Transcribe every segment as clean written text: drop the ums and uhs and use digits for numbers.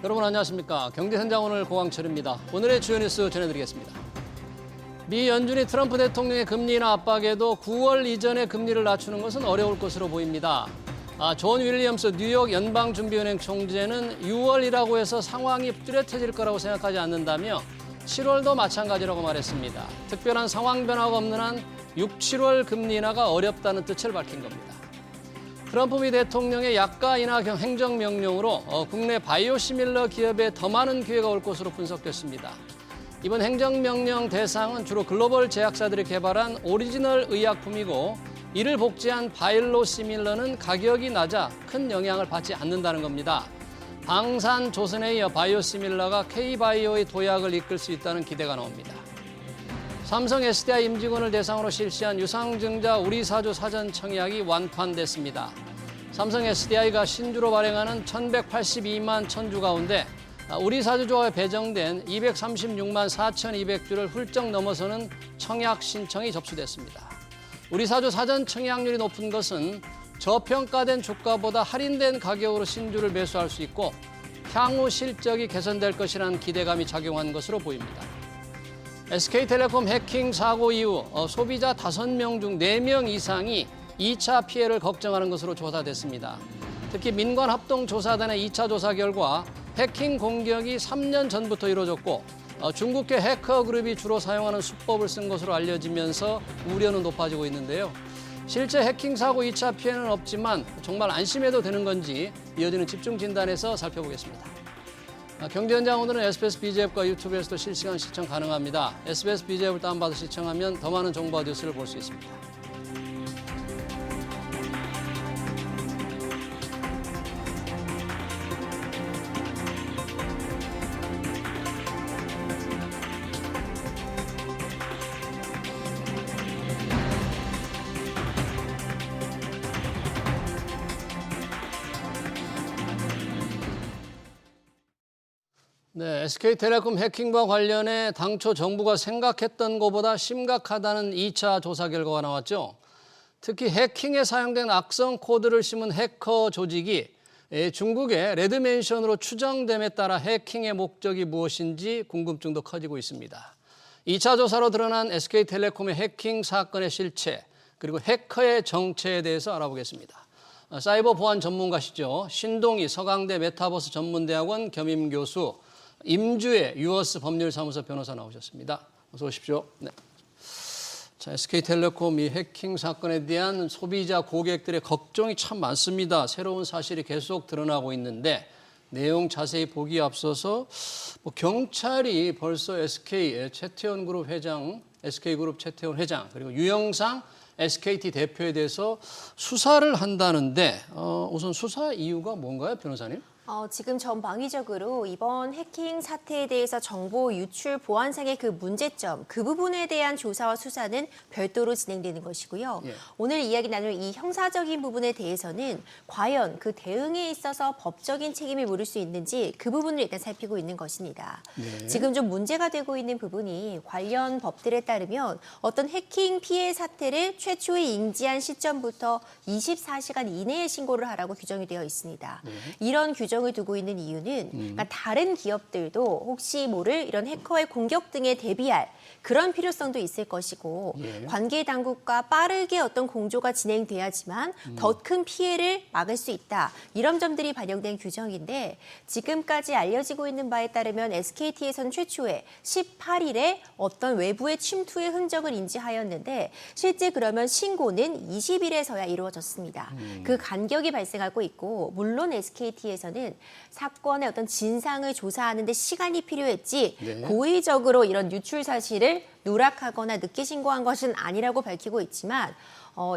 여러분 안녕하십니까. 경제현장 오늘 고광철입니다. 오늘의 주요 뉴스 전해드리겠습니다. 미 연준이 트럼프 대통령의 금리 인하 압박에도 9월 이전에 금리를 낮추는 것은 어려울 것으로 보입니다. 존 윌리엄스 뉴욕 연방준비은행 총재는 6월이라고 해서 상황이 뚜렷해질 거라고 생각하지 않는다며 7월도 마찬가지라고 말했습니다. 특별한 상황 변화가 없는 한 6, 7월 금리 인하가 어렵다는 뜻을 밝힌 겁니다. 트럼프 미 대통령의 약가 인하 행정명령으로 국내 바이오시밀러 기업에 더 많은 기회가 올 것으로 분석됐습니다. 이번 행정명령 대상은 주로 글로벌 제약사들이 개발한 오리지널 의약품이고 이를 복제한 바이오시밀러는 가격이 낮아 큰 영향을 받지 않는다는 겁니다. 방산조선에 이어 바이오시밀러가 K바이오의 도약을 이끌 수 있다는 기대가 나옵니다. 삼성 SDI 임직원을 대상으로 실시한 유상증자 우리사주 사전 청약이 완판됐습니다. 삼성 SDI가 신주로 발행하는 1182만 천주 가운데 우리사주조합에 배정된 236만 4,200주를 훌쩍 넘어서는 청약 신청이 접수됐습니다. 우리사주 사전 청약률이 높은 것은 저평가된 주가보다 할인된 가격으로 신주를 매수할 수 있고 향후 실적이 개선될 것이라는 기대감이 작용한 것으로 보입니다. SK텔레콤 해킹 사고 이후 소비자 5명 중 4명 이상이 2차 피해를 걱정하는 것으로 조사됐습니다. 특히 민관합동조사단의 2차 조사 결과 해킹 공격이 3년 전부터 이루어졌고 중국계 해커 그룹이 주로 사용하는 수법을 쓴 것으로 알려지면서 우려는 높아지고 있는데요. 실제 해킹 사고 2차 피해는 없지만 정말 안심해도 되는 건지 이어지는 집중 진단에서 살펴보겠습니다. 경제현장 오늘은 SBS BG앱과 유튜브에서도 실시간 시청 가능합니다. SBS BG앱을 다운받아 시청하면 더 많은 정보와 뉴스를 볼 수 있습니다. 네, SK텔레콤 해킹과 관련해 당초 정부가 생각했던 것보다 심각하다는 2차 조사 결과가 나왔죠. 특히 해킹에 사용된 악성 코드를 심은 해커 조직이 중국의 레드맨션으로 추정됨에 따라 해킹의 목적이 무엇인지 궁금증도 커지고 있습니다. 2차 조사로 드러난 SK텔레콤의 해킹 사건의 실체, 그리고 해커의 정체에 대해서 알아보겠습니다. 사이버 보안 전문가시죠. 신동희 서강대 메타버스 전문대학원 겸임교수, 임주혜 유어스 법률사무소 변호사 나오셨습니다. 어서 오십시오. 네. 자, SK텔레콤 이 해킹 사건에 대한 소비자 고객들의 걱정이 참 많습니다. 새로운 사실이 계속 드러나고 있는데 내용 자세히 보기에 앞서서 경찰이 벌써 SK 최태원 그룹 회장, SK그룹 최태원 회장 그리고 유영상 SKT 대표에 대해서 수사를 한다는데 우선 수사 이유가 뭔가요, 변호사님? 지금 전방위적으로 이번 해킹 사태에 대해서 정보 유출 보안상의 그 문제점, 그 부분에 대한 조사와 수사는 별도로 진행되는 것이고요. 예. 오늘 이야기 나눌 이 형사적인 부분에 대해서는 과연 그 대응에 있어서 법적인 책임을 물을 수 있는지 그 부분을 일단 살피고 있는 것입니다. 예. 지금 좀 문제가 되고 있는 부분이 관련 법들에 따르면 어떤 해킹 피해 사태를 최초에 인지한 시점부터 24시간 이내에 신고를 하라고 규정이 되어 있습니다. 예. 이런 규정을 두고 있는 이유는 그러니까 다른 기업들도 혹시 모를 이런 해커의 공격 등에 대비할 그런 필요성도 있을 것이고 예. 관계 당국과 빠르게 어떤 공조가 진행돼야지만 더 큰 피해를 막을 수 있다. 이런 점들이 반영된 규정인데 지금까지 알려지고 있는 바에 따르면 SKT에서는 최초에 18일에 어떤 외부의 침투의 흔적을 인지하였는데 실제 그러면 신고는 20일에서야 이루어졌습니다. 그 간격이 발생하고 있고 물론 SKT에서는 사건의 어떤 진상을 조사하는 데 시간이 필요했지 네. 고의적으로 이런 유출 사실을 누락하거나 늦게 신고한 것은 아니라고 밝히고 있지만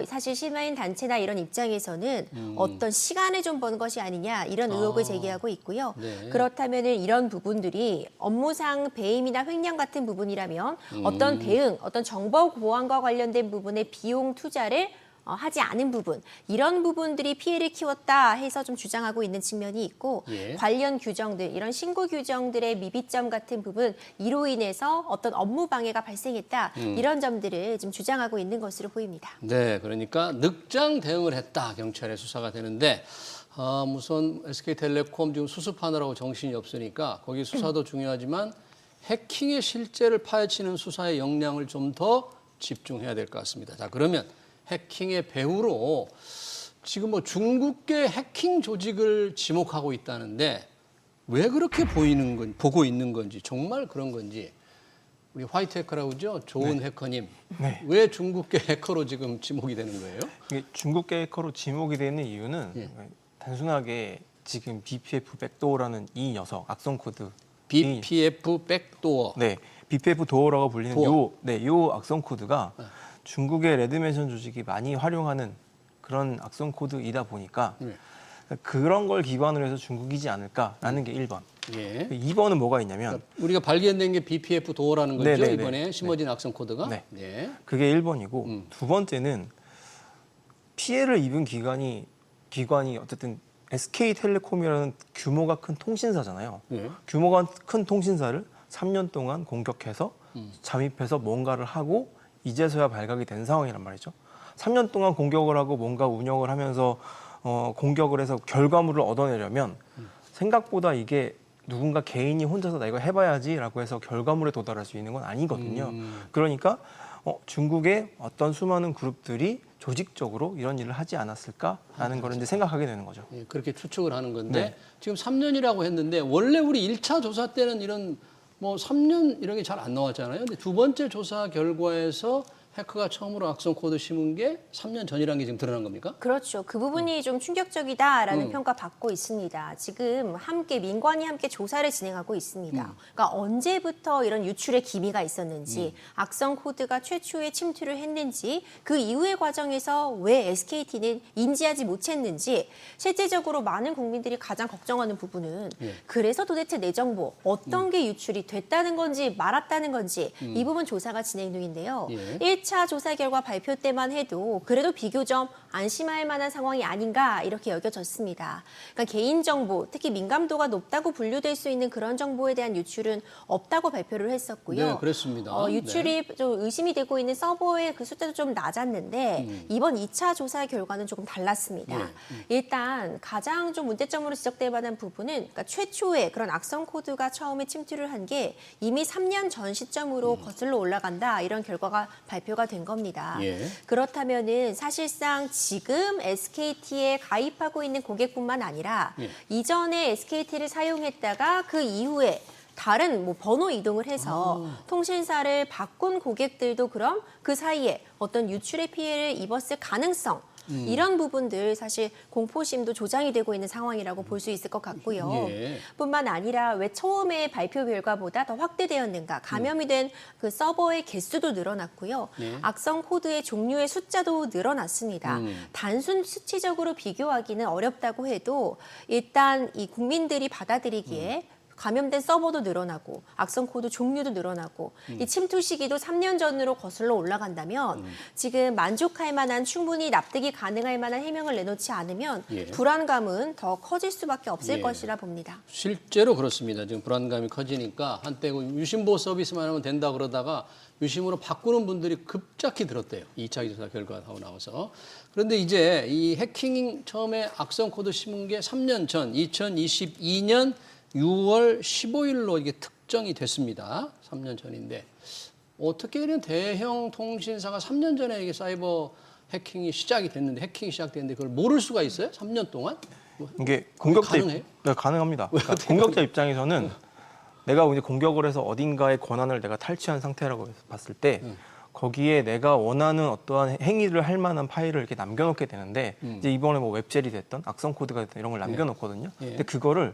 사실 시민 단체나 이런 입장에서는 어떤 시간을 좀 번 것이 아니냐 이런 의혹을 제기하고 있고요. 네. 그렇다면 이런 부분들이 업무상 배임이나 횡령 같은 부분이라면 어떤 대응, 어떤 정보 보안과 관련된 부분의 비용 투자를 하지 않은 부분, 이런 부분들이 피해를 키웠다 해서 좀 주장하고 있는 측면이 있고 예. 관련 규정들, 이런 신고 규정들의 미비점 같은 부분, 이로 인해서 어떤 업무 방해가 발생했다. 이런 점들을 지금 주장하고 있는 것으로 보입니다. 네, 그러니까 늑장 대응을 했다. 경찰의 수사가 되는데 무슨 SK텔레콤 지금 수습하느라고 정신이 없으니까 거기 수사도 중요하지만 해킹의 실제를 파헤치는 수사의 역량을 좀 더 집중해야 될 것 같습니다. 자, 그러면 해킹의 배후로 지금 뭐 중국계 해킹 조직을 지목하고 있다는데 왜 그렇게 보고 있는 건지 정말 그런 건지 우리 화이트 해커라고 그러죠? 좋은 해커님. 왜 중국계 해커로 지금 지목이 되는 거예요? 이게 중국계 해커로 지목이 되는 이유는 단순하게 지금 BPF 백도어라는 이 녀석 악성 코드 BPF 백도어. 네, BPF 도어라고 불리는 도어. 요 악성 코드가 중국의 레드메션 조직이 많이 활용하는 그런 악성 코드이다 보니까 그런 걸 기반으로 해서 중국이지 않을까라는 게 1번. 예. 2번은 뭐가 있냐면 그러니까 우리가 발견된 게 BPF 도어라는 거죠. 네네네. 이번에 심어진 악성 코드가. 네. 네. 그게 1번이고 두 번째는 피해를 입은 기관이 어쨌든 SK텔레콤이라는 규모가 큰 통신사잖아요. 규모가 큰 통신사를 3년 동안 공격해서 잠입해서 뭔가를 하고 이제서야 발각이 된 상황이란 말이죠. 3년 동안 공격을 하고 뭔가 운영을 하면서 공격을 해서 결과물을 얻어내려면 생각보다 이게 누군가 개인이 혼자서 나 이거 해봐야지라고 해서 결과물에 도달할 수 있는 건 아니거든요. 그러니까 중국의 어떤 수많은 그룹들이 조직적으로 이런 일을 하지 않았을까라는 걸 이제 생각하게 되는 거죠. 예, 그렇게 추측을 하는 건데 지금 3년이라고 했는데 원래 우리 1차 조사 때는 이런 뭐 3년 이런 게 잘 안 나왔잖아요. 근데 두 번째 조사 결과에서 해커가 처음으로 악성 코드 심은 게 3년 전이라는 게 지금 드러난 겁니까? 그렇죠. 그 부분이 좀 충격적이다라는 평가 받고 있습니다. 지금 민관이 함께 조사를 진행하고 있습니다. 그러니까 언제부터 이런 유출의 기미가 있었는지, 악성 코드가 최초에 침투를 했는지, 그 이후의 과정에서 왜 SKT는 인지하지 못했는지, 실질적으로 많은 국민들이 가장 걱정하는 부분은 그래서 도대체 내 정보 어떤 게 유출이 됐다는 건지 말았다는 건지 이 부분 조사가 진행 중인데요. 1차 조사 결과 발표 때만 해도 그래도 비교적 안심할 만한 상황이 아닌가 이렇게 여겨졌습니다. 그러니까 개인정보, 특히 민감도가 높다고 분류될 수 있는 그런 정보에 대한 유출은 없다고 발표를 했었고요. 네, 그렇습니다. 유출이 좀 의심이 되고 있는 서버의 그 숫자도 좀 낮았는데 이번 2차 조사 결과는 조금 달랐습니다. 일단 가장 좀 문제점으로 지적될 만한 부분은 그러니까 최초의 그런 악성 코드가 처음에 침투를 한 게 이미 3년 전 시점으로 거슬러 올라간다 이런 결과가 발표가 된 겁니다. 그렇다면은 사실상 지금 SKT에 가입하고 있는 고객뿐만 아니라 이전에 SKT를 사용했다가 그 이후에 다른 뭐 번호 이동을 해서 통신사를 바꾼 고객들도 그럼 그 사이에 어떤 유출의 피해를 입었을 가능성 이런 부분들 사실 공포심도 조장이 되고 있는 상황이라고 볼 수 있을 것 같고요. 뿐만 아니라 왜 처음에 발표 결과보다 더 확대되었는가 감염이 된 그 서버의 개수도 늘어났고요. 악성 코드의 종류의 숫자도 늘어났습니다. 단순 수치적으로 비교하기는 어렵다고 해도 일단 이 국민들이 받아들이기에 감염된 서버도 늘어나고 악성 코드 종류도 늘어나고 이 침투 시기도 3년 전으로 거슬러 올라간다면 지금 만족할 만한 충분히 납득이 가능할 만한 해명을 내놓지 않으면 불안감은 더 커질 수밖에 없을 것이라 봅니다. 실제로 그렇습니다. 지금 불안감이 커지니까 한때 유심보호 서비스만 하면 된다 그러다가 유심으로 바꾸는 분들이 급작히 늘었대요. 2차 조사 결과가 나와서. 그런데 이제 이 해킹 처음에 악성 코드 심은 게 3년 전 2022년 6월 15일로 이게 특정이 됐습니다. 3년 전인데 어떻게 이런 대형 통신사가 3년 전에 이게 사이버 해킹이 시작이 됐는데 해킹이 시작됐는데 그걸 모를 수가 있어요? 3년 동안? 이게 공격자 가능해요? 네, 가능합니다. 그러니까 공격자 입장에서는 내가 이제 공격을 해서 어딘가의 권한을 내가 탈취한 상태라고 봤을 때 거기에 내가 원하는 어떠한 행위를 할 만한 파일을 이렇게 남겨놓게 되는데 이제 이번에 뭐 웹젤이 됐던 악성 코드가 됐던 이런 걸 남겨놓거든요. 근데 그거를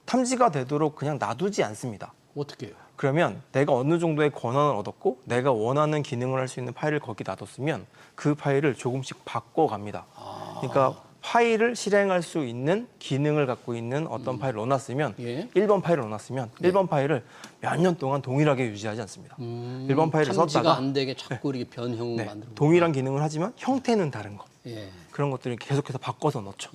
탐지가 되도록 그냥 놔두지 않습니다. 어떻게 해요? 그러면 내가 어느 정도의 권한을 얻었고 내가 원하는 기능을 할 수 있는 파일을 거기 놔뒀으면 그 파일을 조금씩 바꿔갑니다. 그러니까 파일을 실행할 수 있는 기능을 갖고 있는 어떤 파일을 넣어놨으면 1번 파일을 넣어놨으면 1번 파일을 몇 년 동안 동일하게 유지하지 않습니다. 1번 파일을 탐지가 썼다가 안 되게 자꾸 이렇게 변형을 만들고 동일한 기능을 하지만 형태는 다른 것. 그런 것들을 계속해서 바꿔서 넣죠.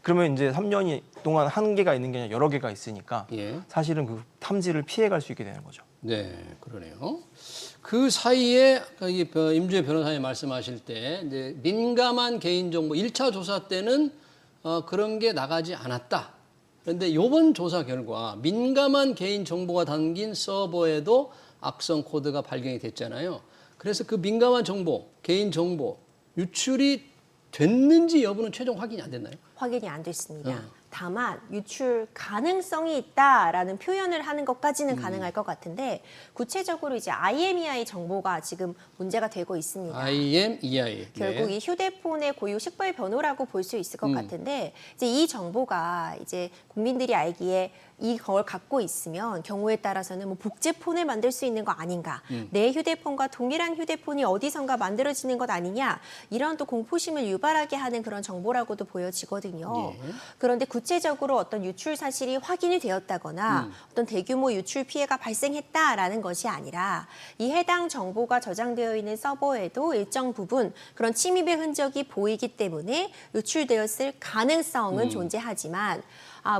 그러면 이제 3년 동안 한 개가 있는 게 아니라 여러 개가 있으니까 사실은 그 탐지를 피해갈 수 있게 되는 거죠. 네, 그러네요. 그 사이에 임주혜 변호사님 말씀하실 때 이제 민감한 개인정보 1차 조사 때는 그런 게 나가지 않았다. 그런데 이번 조사 결과 민감한 개인 정보가 담긴 서버에도 악성 코드가 발견이 됐잖아요. 그래서 그 민감한 정보, 개인 정보 유출이 됐는지 여부는 최종 확인이 안 됐나요? 확인이 안 됐습니다. 다만 유출 가능성이 있다라는 표현을 하는 것까지는 가능할 것 같은데 구체적으로 이제 IMEI 정보가 지금 문제가 되고 있습니다. IMEI. 결국 이 휴대폰의 고유 식별 번호라고 볼 수 있을 것 같은데 이제 이 정보가 이제 국민들이 알기에 이걸 갖고 있으면 경우에 따라서는 뭐 복제폰을 만들 수 있는 거 아닌가, 내 휴대폰과 동일한 휴대폰이 어디선가 만들어지는 것 아니냐 이런 또 공포심을 유발하게 하는 그런 정보라고도 보여지거든요. 예. 그런데 구체적으로 어떤 유출 사실이 확인이 되었다거나 어떤 대규모 유출 피해가 발생했다라는 것이 아니라 이 해당 정보가 저장되어 있는 서버에도 일정 부분 그런 침입의 흔적이 보이기 때문에 유출되었을 가능성은 존재하지만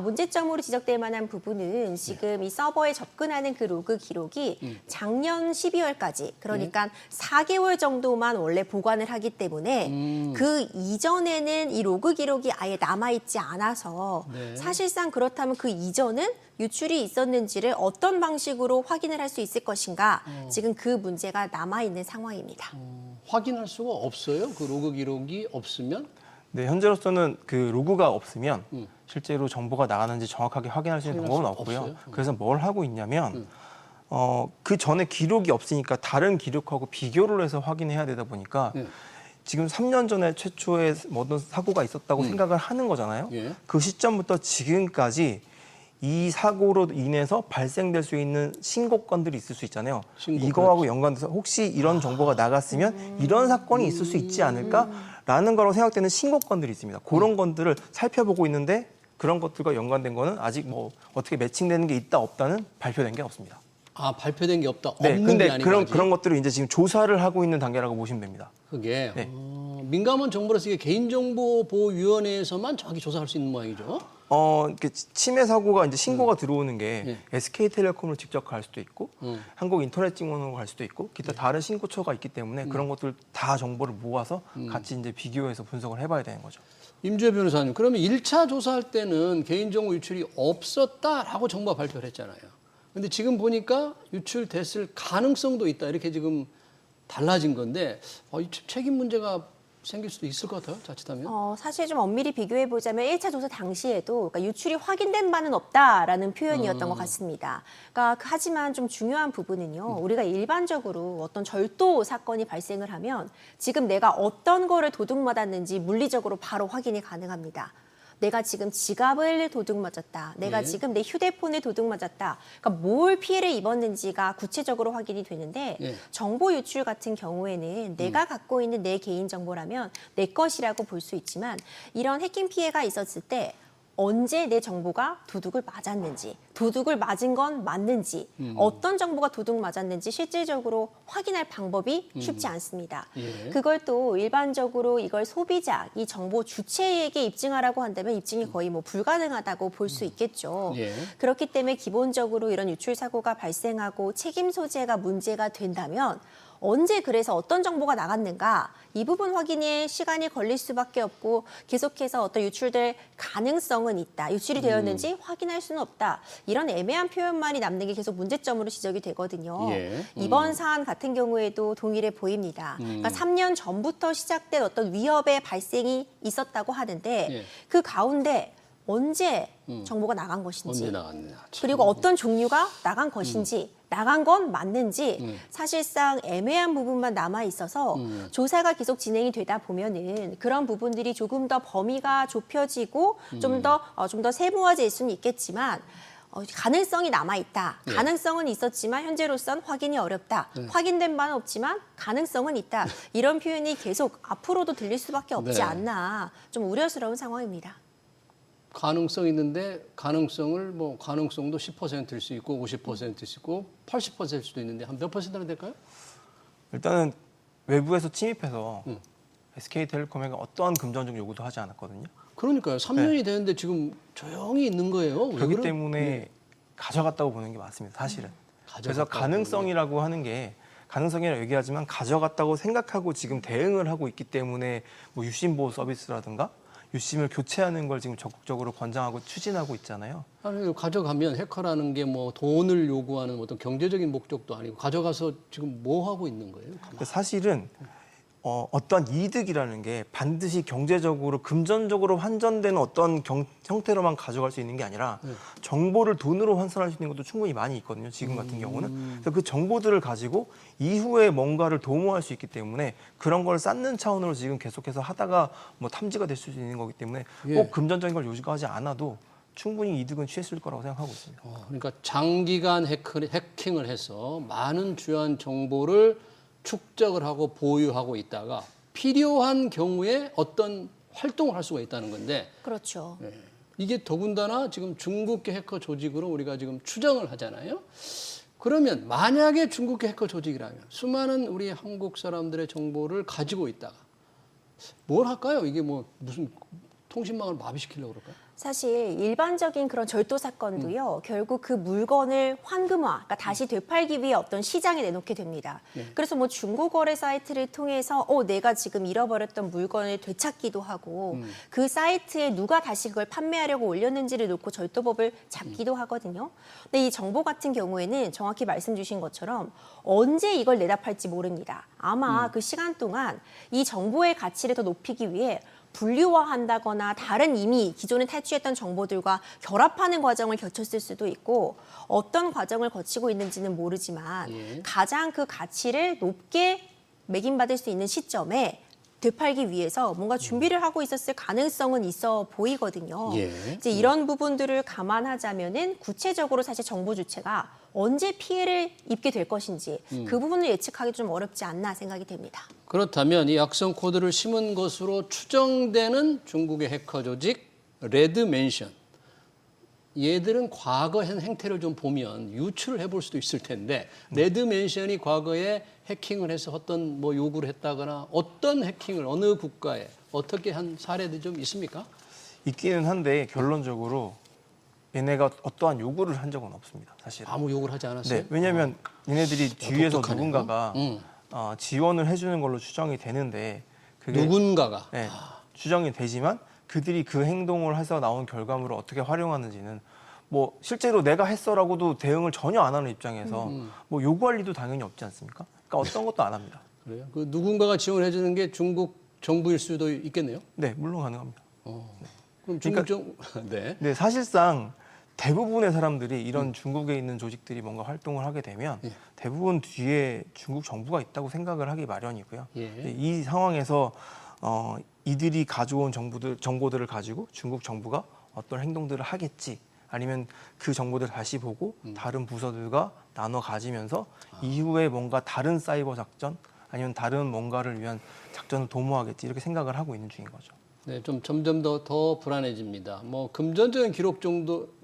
문제점으로 지적될 만한 부분은 지금 이 서버에 접근하는 그 로그 기록이 작년 12월까지 그러니까 4개월 정도만 원래 보관을 하기 때문에 그 이전에는 이 로그 기록이 아예 남아있지 않아서 네. 사실상 그렇다면 그 이전은 유출이 있었는지를 어떤 방식으로 확인을 할 수 있을 것인가 지금 그 문제가 남아있는 상황입니다. 확인할 수가 없어요? 그 로그 기록이 없으면? 네, 현재로서는 그 로그가 없으면 실제로 정보가 나가는지 정확하게 확인할 수 있는 확인할 방법은 수가 없고요. 없어요? 그래서 뭘 하고 있냐면 그 전에 기록이 없으니까 다른 기록하고 비교를 해서 확인해야 되다 보니까 지금 3년 전에 최초의 모든 사고가 있었다고 생각을 하는 거잖아요. 예. 그 시점부터 지금까지 이 사고로 인해서 발생될 수 있는 신고건들이 있을 수 있잖아요. 신고, 이거하고 연관돼서 혹시 이런 정보가 나갔으면 이런 사건이 있을 수 있지 않을까라는 거라고 생각되는 신고건들이 있습니다. 그런 건들을 살펴보고 있는데 그런 것들과 연관된 거는 아직 뭐 어떻게 매칭되는 게 있다 없다는 발표된 게 없습니다. 발표된 게 없다. 네, 없는 근데 게 아니고 아직. 그런 것들을 이제 지금 조사를 하고 있는 단계라고 보시면 됩니다. 그게 네. 민감한 정보로서 이게 개인정보보호위원회에서만 정확히 조사할 수 있는 모양이죠. 이렇게 침해 사고가 이제 신고가 들어오는 게 SK텔레콤을 직접 갈 수도 있고 한국인터넷증권으로 갈 수도 있고 기타 다른 신고처가 있기 때문에 그런 것들 다 정보를 모아서 같이 이제 비교해서 분석을 해봐야 되는 거죠. 임주혜 변호사님, 그러면 1차 조사할 때는 개인정보 유출이 없었다라고 정부가 발표를 했잖아요. 근데 지금 보니까 유출됐을 가능성도 있다. 이렇게 지금 달라진 건데 이 책임 문제가 생길 수도 있을 것 같아요. 자칫하면. 사실 좀 엄밀히 비교해 보자면 1차 조사 당시에도 그러니까 유출이 확인된 바는 없다라는 표현이었던 것 같습니다. 그러니까 하지만 좀 중요한 부분은요. 우리가 일반적으로 어떤 절도 사건이 발생을 하면 지금 내가 어떤 거를 도둑맞았는지 물리적으로 바로 확인이 가능합니다. 내가 지금 지갑을 도둑맞았다. 내가 지금 내 휴대폰을 도둑맞았다. 그러니까 뭘 피해를 입었는지가 구체적으로 확인이 되는데 정보 유출 같은 경우에는 내가 갖고 있는 내 개인정보라면 내 것이라고 볼 수 있지만 이런 해킹 피해가 있었을 때 언제 내 정보가 도둑을 맞았는지, 도둑을 맞은 건 맞는지, 어떤 정보가 도둑 맞았는지 실질적으로 확인할 방법이 쉽지 않습니다. 그걸 또 일반적으로 이걸 소비자, 이 정보 주체에게 입증하라고 한다면 입증이 거의 뭐 불가능하다고 볼 수 있겠죠. 그렇기 때문에 기본적으로 이런 유출 사고가 발생하고 책임 소재가 문제가 된다면 언제 그래서 어떤 정보가 나갔는가 이 부분 확인에 시간이 걸릴 수밖에 없고 계속해서 어떤 유출될 가능성은 있다. 유출이 되었는지 확인할 수는 없다. 이런 애매한 표현만이 남는 게 계속 문제점으로 지적이 되거든요. 이번 사안 같은 경우에도 동일해 보입니다. 그러니까 3년 전부터 시작된 어떤 위협의 발생이 있었다고 하는데 그 가운데 언제 정보가 나간 것인지 언제 나갔느냐. 그리고 어떤 종류가 나간 것인지 나간 건 맞는지 사실상 애매한 부분만 남아 있어서 조사가 계속 진행이 되다 보면은 그런 부분들이 조금 더 범위가 좁혀지고 좀 더 세무화될 수는 있겠지만 가능성이 남아 있다. 가능성은 있었지만 현재로선 확인이 어렵다. 확인된 바는 없지만 가능성은 있다. 이런 표현이 계속 앞으로도 들릴 수밖에 없지 않나 좀 우려스러운 상황입니다. 가능성 있는데 가능성도 10%일 수 있고 50%일 수 있고 80%일 수도 있는데 한 몇 퍼센트나 될까요? 일단은 외부에서 침입해서 SK텔레콤에게 어떠한 금전적 요구도 하지 않았거든요. 그러니까요. 3년이 되는데 지금 조용히 있는 거예요. 그렇기 때문에 가져갔다고 보는 게 맞습니다. 사실은. 그래서 가능성이라고 하는 게 가능성이라고 얘기하지만 가져갔다고 생각하고 지금 대응을 하고 있기 때문에 뭐 유심보호 서비스라든가 유심을 교체하는 걸 지금 적극적으로 권장하고 추진하고 있잖아요. 아니, 가져가면 해커라는 게 뭐 돈을 요구하는 어떤 경제적인 목적도 아니고 가져가서 지금 뭐 하고 있는 거예요? 가만히. 사실은 어떤 이득이라는 게 반드시 경제적으로 금전적으로 환전되는 어떤 형태로만 가져갈 수 있는 게 아니라 정보를 돈으로 환산할 수 있는 것도 충분히 많이 있거든요. 지금 같은 경우는. 그래서 그 정보들을 가지고 이후에 뭔가를 도모할 수 있기 때문에 그런 걸 쌓는 차원으로 지금 계속해서 하다가 뭐 탐지가 될 수 있는 거기 때문에 꼭 금전적인 걸 요구하지 않아도 충분히 이득은 취했을 거라고 생각하고 있습니다. 그러니까 장기간 해킹을 해서 많은 주요한 정보를 축적을 하고 보유하고 있다가 필요한 경우에 어떤 활동을 할 수가 있다는 건데 그렇죠. 이게 더군다나 지금 중국계 해커 조직으로 우리가 지금 추정을 하잖아요. 그러면 만약에 중국계 해커 조직이라면 수많은 우리 한국 사람들의 정보를 가지고 있다가 뭘 할까요? 이게 뭐 무슨 통신망을 마비시키려고 그럴까요? 사실 일반적인 그런 절도 사건도요, 결국 그 물건을 환금화, 그러니까 다시 되팔기 위해 어떤 시장에 내놓게 됩니다. 그래서 뭐 중고거래 사이트를 통해서 내가 지금 잃어버렸던 물건을 되찾기도 하고 그 사이트에 누가 다시 그걸 판매하려고 올렸는지를 놓고 절도법을 잡기도 하거든요. 근데 이 정보 같은 경우에는 정확히 말씀 주신 것처럼 언제 이걸 내다 팔지 모릅니다. 아마 그 시간 동안 이 정보의 가치를 더 높이기 위해 분류화한다거나 다른 이미 기존에 탈취했던 정보들과 결합하는 과정을 거쳤을 수도 있고 어떤 과정을 거치고 있는지는 모르지만 가장 그 가치를 높게 매김받을 수 있는 시점에 되팔기 위해서 뭔가 준비를 하고 있었을 가능성은 있어 보이거든요. 이제 이런 부분들을 감안하자면은 구체적으로 사실 정보 주체가 언제 피해를 입게 될 것인지 그 부분을 예측하기 좀 어렵지 않나 생각이 됩니다. 그렇다면 이 악성 코드를 심은 것으로 추정되는 중국의 해커 조직 레드맨션, 얘들은 과거 행태를 좀 보면 유추를 해볼 수도 있을 텐데 레드맨션이 과거에 해킹을 해서 어떤 뭐 요구를 했다거나 어떤 해킹을 어느 국가에 어떻게 한 사례들이 좀 있습니까? 있기는 한데 결론적으로 얘네가 어떠한 요구를 한 적은 없습니다. 사실. 아무 요구를 하지 않았어요? 네, 왜냐하면 얘네들이 뒤에서 독특하네요. 누군가가 지원을 해주는 걸로 추정이 되는데 그게 누군가가 네, 추정이 되지만 그들이 그 행동을 해서 나온 결과물을 어떻게 활용하는지는 뭐 실제로 내가 했어라고도 대응을 전혀 안 하는 입장에서 뭐 요구할 리도 당연히 없지 않습니까? 그러니까 어떤 것도 안 합니다. 그래요? 그 누군가가 지원해 주는 게 중국 정부일 수도 있겠네요. 네, 물론 가능합니다. 그럼 중국 네. 네, 사실상 대부분의 사람들이 이런 중국에 있는 조직들이 뭔가 활동을 하게 되면 대부분 뒤에 중국 정부가 있다고 생각을 하기 마련이고요. 이 상황에서 이들이 가져온 정보들을 가지고 중국 정부가 어떤 행동들을 하겠지, 아니면 그 정보들을 다시 보고 다른 부서들과 나눠 가지면서 이후에 뭔가 다른 사이버 작전 아니면 다른 뭔가를 위한 작전을 도모하겠지, 이렇게 생각을 하고 있는 중인 거죠. 네, 좀 점점 더 불안해집니다. 뭐 금전적인 기록 정도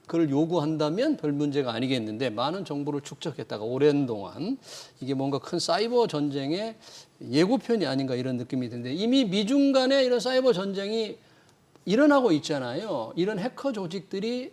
그걸 요구한다면 별 문제가 아니겠는데 많은 정보를 축적했다가 오랜 동안 이게 뭔가 큰 사이버 전쟁의 예고편이 아닌가 이런 느낌이 드는데 이미 미중 간에 이런 사이버 전쟁이 일어나고 있잖아요. 이런 해커 조직들이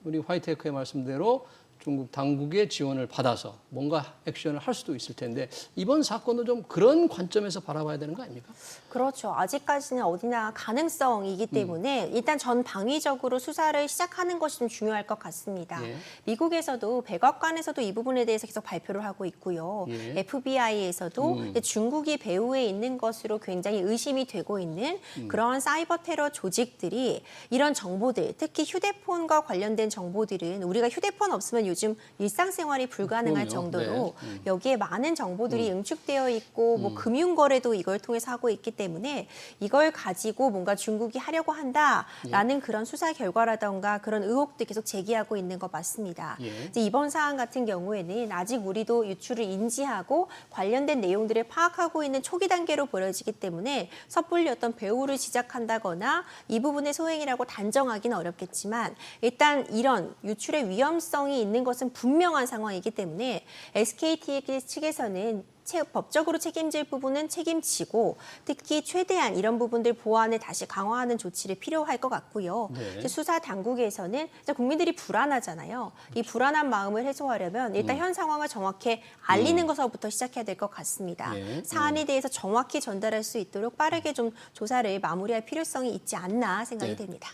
우리 화이트 해커의 말씀대로 중국 당국의 지원을 받아서 뭔가 액션을 할 수도 있을 텐데 이번 사건도 좀 그런 관점에서 바라봐야 되는 거 아닙니까? 그렇죠. 아직까지는 어디나 가능성이기 때문에 일단 전 방위적으로 수사를 시작하는 것이 좀 중요할 것 같습니다. 미국에서도 백악관에서도 이 부분에 대해서 계속 발표를 하고 있고요. FBI에서도 중국이 배후에 있는 것으로 굉장히 의심이 되고 있는 그러한 사이버 테러 조직들이 이런 정보들, 특히 휴대폰과 관련된 정보들은 우리가 휴대폰 없으면 요즘 일상생활이 불가능할 정도로 여기에 많은 정보들이 응축되어 있고 뭐 금융거래도 이걸 통해서 하고 있기 때문에 이걸 가지고 뭔가 중국이 하려고 한다라는 그런 수사 결과라던가 그런 의혹도 계속 제기하고 있는 것 맞습니다. 이제 이번 사안 같은 경우에는 아직 우리도 유출을 인지하고 관련된 내용들을 파악하고 있는 초기 단계로 보여지기 때문에 섣불리 어떤 배후를 지적한다거나 이 부분의 소행이라고 단정하기는 어렵겠지만 일단 이런 유출의 위험성이 있는 것은 분명한 상황이기 때문에 SKT 측에서는 법적으로 책임질 부분은 책임지고 특히 최대한 이런 부분들 보완을 다시 강화하는 조치를 필요할 것 같고요. 네. 이제 수사 당국에서는 이제 국민들이 불안하잖아요. 이 불안한 마음을 해소하려면 일단 현 상황을 정확히 알리는 것부터 시작해야 될 것 같습니다. 네. 사안에 대해서 정확히 전달할 수 있도록 빠르게 좀 조사를 마무리할 필요성이 있지 않나 생각이 네. 됩니다.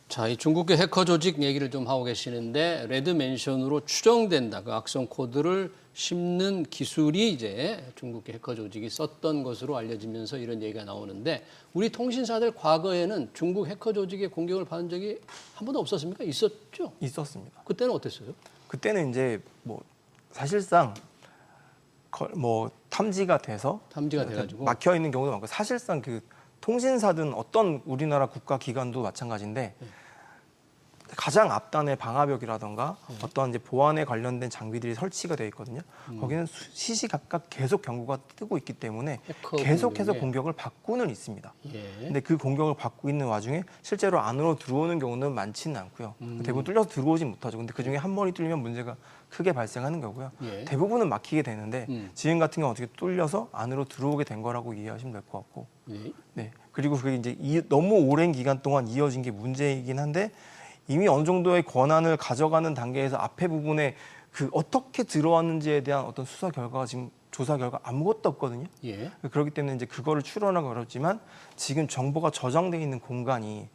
자, 이 중국계 해커 조직 얘기를 좀 하고 계시는데 레드멘션으로 추정된다. 그 악성 코드를 심는 기술이 이제 중국계 해커 조직이 썼던 것으로 알려지면서 이런 얘기가 나오는데 우리 통신사들 과거에는 중국 해커 조직의 공격을 받은 적이 한 번도 없었습니까? 있었죠? 있었습니다. 그때는 어땠어요? 그때는 이제 뭐 사실상 뭐 탐지가 돼서 막혀 있는 경우도 많고 사실상 그 통신사든 어떤 우리나라 국가 기관도 마찬가지인데 가장 앞단에 방화벽이라던가 어떠한 이제 보안에 관련된 장비들이 설치가 되어 있거든요. 거기는 시시각각 계속 경고가 뜨고 있기 때문에 계속해서 공격을 받고는 있습니다. 근데 그 공격을 받고 있는 와중에 실제로 안으로 들어오는 경우는 많지는 않고요. 대부분 뚫려서 들어오지 못하죠. 근데 그중에 한 번이 뚫리면 문제가 크게 발생하는 거고요. 대부분은 막히게 되는데 지금 같은 경우 어떻게 뚫려서 안으로 들어오게 된 거라고 이해하시면 될 것 같고. 네. 그리고 그게 이제 너무 오랜 기간 동안 이어진 게 문제이긴 한데 이미 어느 정도의 권한을 가져가는 단계에서 앞에 부분에 그 어떻게 들어왔는지에 대한 어떤 수사 결과가 지금 조사 결과 아무것도 없거든요. 그렇기 때문에 이제 그거를 추론하기 어렵지만 지금 정보가 저장돼 있는 공간이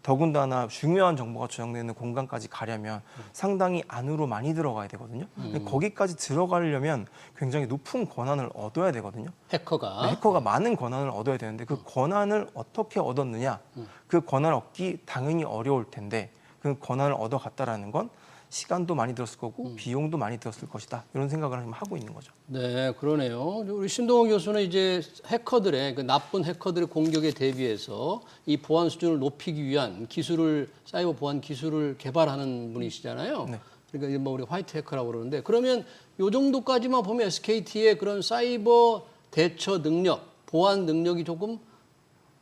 더군다나 중요한 정보가 저장되어 있는 공간까지 가려면 상당히 안으로 많이 들어가야 되거든요. 거기까지 들어가려면 굉장히 높은 권한을 얻어야 되거든요. 해커가. 네, 해커가 많은 권한을 얻어야 되는데 그 권한을 어떻게 얻었느냐. 그 권한을 얻기 당연히 어려울 텐데 그 권한을 얻어갔다라는 건 시간도 많이 들었을 거고 비용도 많이 들었을 것이다. 이런 생각을 하고 있는 거죠. 네, 그러네요. 우리 신동원 교수는 이제 해커들의 그 나쁜 해커들의 공격에 대비해서 이 보안 수준을 높이기 위한 기술을 사이버 보안 기술을 개발하는 분이시잖아요. 네. 그러니까 뭐 우리 화이트 해커라고 그러는데 그러면 요 정도까지만 보면 SKT의 그런 사이버 대처 능력, 보안 능력이 조금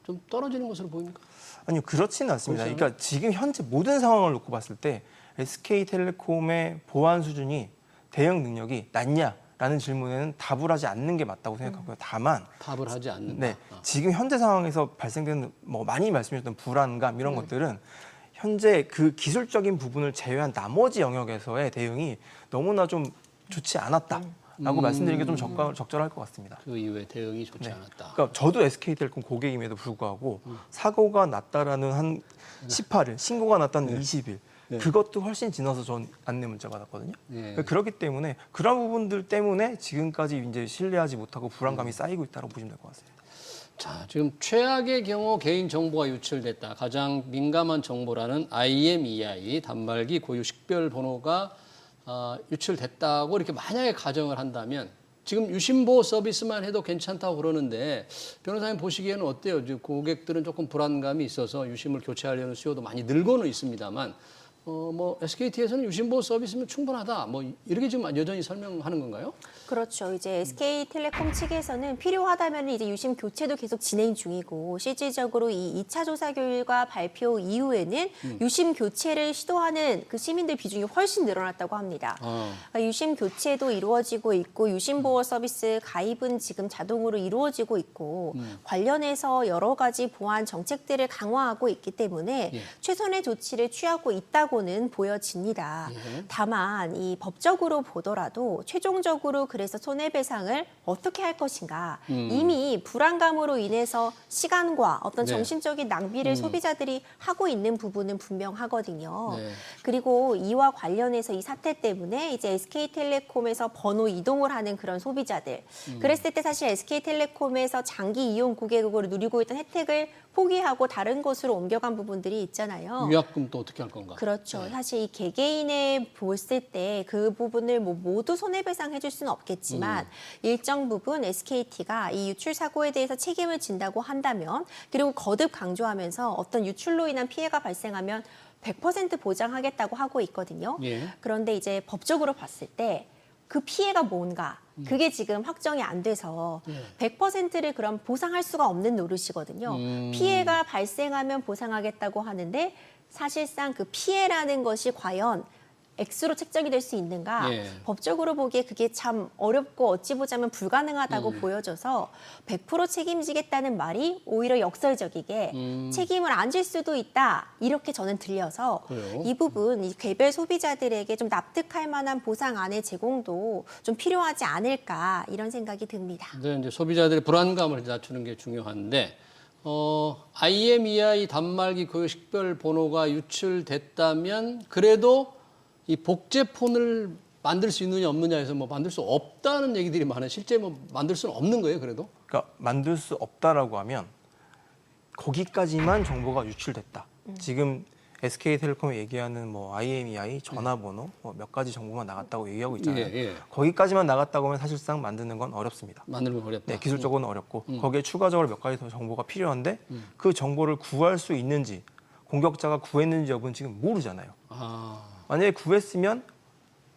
좀 떨어지는 것으로 보입니까? 아니요, 그렇지는 않습니다. 그러니까 지금 현재 모든 상황을 놓고 봤을 때 SK텔레콤의 보안 수준이 대응 능력이 낮냐라는 질문에는 답을 하지 않는 게 맞다고 생각하고요. 다만 답을 하지 않는다. 네, 지금 현재 상황에서 발생되는 뭐 많이 말씀하셨던 불안감 이런 것들은 현재 그 기술적인 부분을 제외한 나머지 영역에서의 대응이 너무나 좀 좋지 않았다라고 말씀드리는 게 좀 적절할 것 같습니다. 그 이후에 대응이 좋지 않았다. 그러니까 저도 SK텔레콤 고객임에도 불구하고 사고가 났다라는 한 18일, 신고가 났다는 20일 그것도 훨씬 지나서 전 안내 문자 받았거든요. 그렇기 때문에 그런 부분들 때문에 지금까지 이제 신뢰하지 못하고 불안감이 쌓이고 있다고 보시면 될 것 같습니다. 자, 지금 최악의 경우 개인 정보가 유출됐다. 가장 민감한 정보라는 IMEI 단말기 고유 식별 번호가 유출됐다고 이렇게 만약에 가정을 한다면 지금 유심보호 서비스만 해도 괜찮다고 그러는데 변호사님 보시기에는 어때요? 지금 고객들은 조금 불안감이 있어서 유심을 교체하려는 수요도 많이 늘고는 있습니다만 뭐 SKT에서는 유심보호 서비스면 충분하다. 뭐 이렇게 지금 여전히 설명하는 건가요? 그렇죠. 이제 SK텔레콤 측에서는 필요하다면 이제 유심 교체도 계속 진행 중이고 실질적으로 이 2차 조사 결과 발표 이후에는 유심 교체를 시도하는 그 시민들 비중이 훨씬 늘어났다고 합니다. 그러니까 유심 교체도 이루어지고 있고 유심 보호 서비스 가입은 지금 자동으로 이루어지고 있고 관련해서 여러 가지 보안 정책들을 강화하고 있기 때문에 최선의 조치를 취하고 있다고는 보여집니다. 다만 이 법적으로 보더라도 최종적으로 그래서 손해배상을 어떻게 할 것인가. 이미 불안감으로 인해서 시간과 어떤 정신적인 낭비를 소비자들이 하고 있는 부분은 분명하거든요. 그리고 이와 관련해서 이 사태 때문에 이제 SK텔레콤에서 번호 이동을 하는 그런 소비자들. 그랬을 때 사실 SK텔레콤에서 장기 이용 고객으로 누리고 있던 혜택을 포기하고 다른 곳으로 옮겨간 부분들이 있잖아요. 위약금 또 어떻게 할 건가? 그렇죠. 사실 이 개개인에 봤을 때 그 부분을 뭐 모두 손해배상해 줄 수는 없겠지만 일정 부분 SKT가 이 유출 사고에 대해서 책임을 진다고 한다면 그리고 거듭 강조하면서 어떤 유출로 인한 피해가 발생하면 100% 보장하겠다고 하고 있거든요. 그런데 이제 법적으로 봤을 때 그 피해가 뭔가 그게 지금 확정이 안 돼서 100%를 그럼 보상할 수가 없는 노릇이거든요. 피해가 발생하면 보상하겠다고 하는데 사실상 그 피해라는 것이 과연 X로 책정이 될 수 있는가? 예. 법적으로 보기에 그게 참 어렵고 어찌 보자면 불가능하다고 보여져서 100% 책임지겠다는 말이 오히려 역설적이게 책임을 안 질 수도 있다. 이렇게 저는 들려서 그래요? 이 부분 이 개별 소비자들에게 좀 납득할 만한 보상안의 제공도 좀 필요하지 않을까 이런 생각이 듭니다. 근데 이제 소비자들의 불안감을 낮추는 게 중요한데 IMEI 단말기 교식별 번호가 유출됐다면 그래도 이 복제폰을 만들 수 있느냐 없느냐에서 뭐 만들 수 없다는 얘기들이 많아요. 실제 뭐 만들 수는 없는 거예요, 그래도? 그러니까 만들 수 없다라고 하면 거기까지만 정보가 유출됐다. 지금 SK텔레콤이 얘기하는 뭐 IMEI 전화번호 뭐 몇 가지 정보만 나갔다고 얘기하고 있잖아요. 예. 거기까지만 나갔다고 하면 사실상 만드는 건 어렵습니다. 만들면 어렵다. 네, 기술적으로는 어렵고 거기에 추가적으로 몇 가지 더 정보가 필요한데 그 정보를 구할 수 있는지 공격자가 구했는지 여부는 지금 모르잖아요. 아, 만약에 구했으면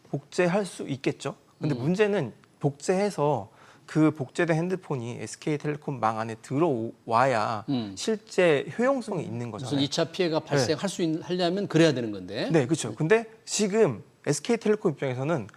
복제할 수 있겠죠. 근데 문제는 복제해서 그 복제된 핸드폰이 SK텔레콤 망 안에 들어와야 실제 효용성이 있는 무슨 거잖아요. 2차 피해가 발생할 수 하려면 그래야 되는 건데. 네, 그렇죠. 근데 지금 SK텔레콤 입장에서는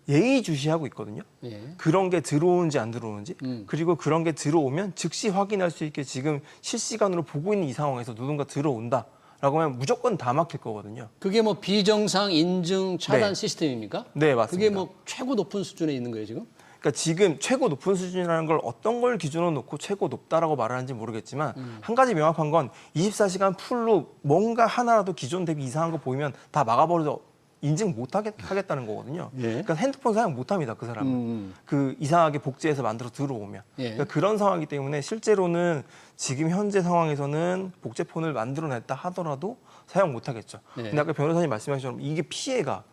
예의주시하고 있거든요. 예. 그런 게 들어오는지 안 들어오는지 그리고 그런 게 들어오면 즉시 확인할 수 있게 지금 실시간으로 보고 있는 이 상황에서 누군가 들어온다라고 하면 무조건 다 막힐 거거든요. 그게 뭐 비정상 인증 차단 네. 시스템입니까? 네, 맞습니다. 그게 뭐 최고 높은 수준에 있는 거예요, 지금? 그러니까 지금 최고 높은 수준이라는 걸 어떤 걸 기준으로 놓고 최고 높다라고 말하는지 모르겠지만 한 가지 명확한 건 24시간 풀로 뭔가 하나라도 기존 대비 이상한 거 보이면 다 막아버려서 인증 못 하겠다는 거거든요. 예. 그러니까 핸드폰 사용 못 합니다, 그 사람은. 그 이상하게 복제해서 만들어 들어오면. 예. 그러니까 그런 상황이기 때문에 실제로는 지금 현재 상황에서는 복제폰을 만들어냈다 하더라도 사용 못 하겠죠. 예. 근데 아까 변호사님 말씀하신 것처럼 이게 피해가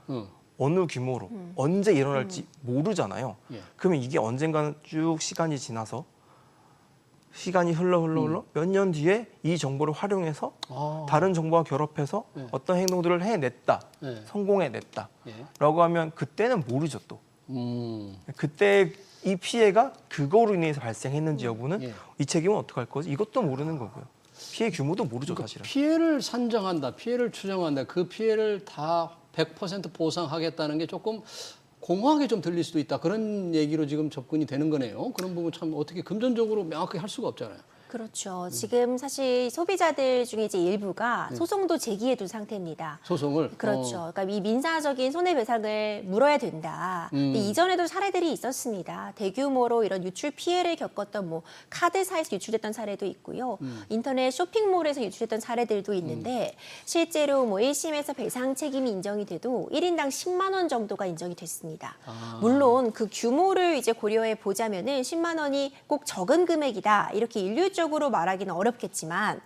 어느 규모로 언제 일어날지 모르잖아요. 예. 그러면 이게 언젠가는 쭉 시간이 지나서 시간이 흘러 몇 년 뒤에 이 정보를 활용해서 다른 정보와 결합해서 어떤 행동들을 해냈다, 예. 성공해냈다 예. 라고 하면 그때는 모르죠 또. 음. 그때 이 피해가 그거로 인해서 발생했는지 여부는 예. 이 책임은 어떻게 할 거지? 이것도 모르는 거고요. 피해 규모도 모르죠, 사실은. 피해를 산정한다, 피해를 추정한다, 그 피해를 다 100% 보상하겠다는 게 조금 공허하게 좀 들릴 수도 있다. 그런 얘기로 지금 접근이 되는 거네요. 그런 부분 참 어떻게 금전적으로 명확하게 할 수가 없잖아요. 그렇죠. 지금 사실 소비자들 중에 이제 일부가 소송도 제기해둔 상태입니다. 소송을. 그렇죠. 그러니까 이 민사적인 손해배상을 물어야 된다. 근데 이전에도 사례들이 있었습니다. 대규모로 이런 유출 피해를 겪었던 뭐 카드사에서 유출됐던 사례도 있고요. 인터넷 쇼핑몰에서 유출됐던 사례들도 있는데 실제로 뭐 1심에서 배상 책임이 인정이 돼도 1인당 10만 원 정도가 인정이 됐습니다. 물론 그 규모를 이제 고려해 보자면은 10만 원이 꼭 적은 금액이다. 이렇게 일률적으로 말하기는 어렵겠지만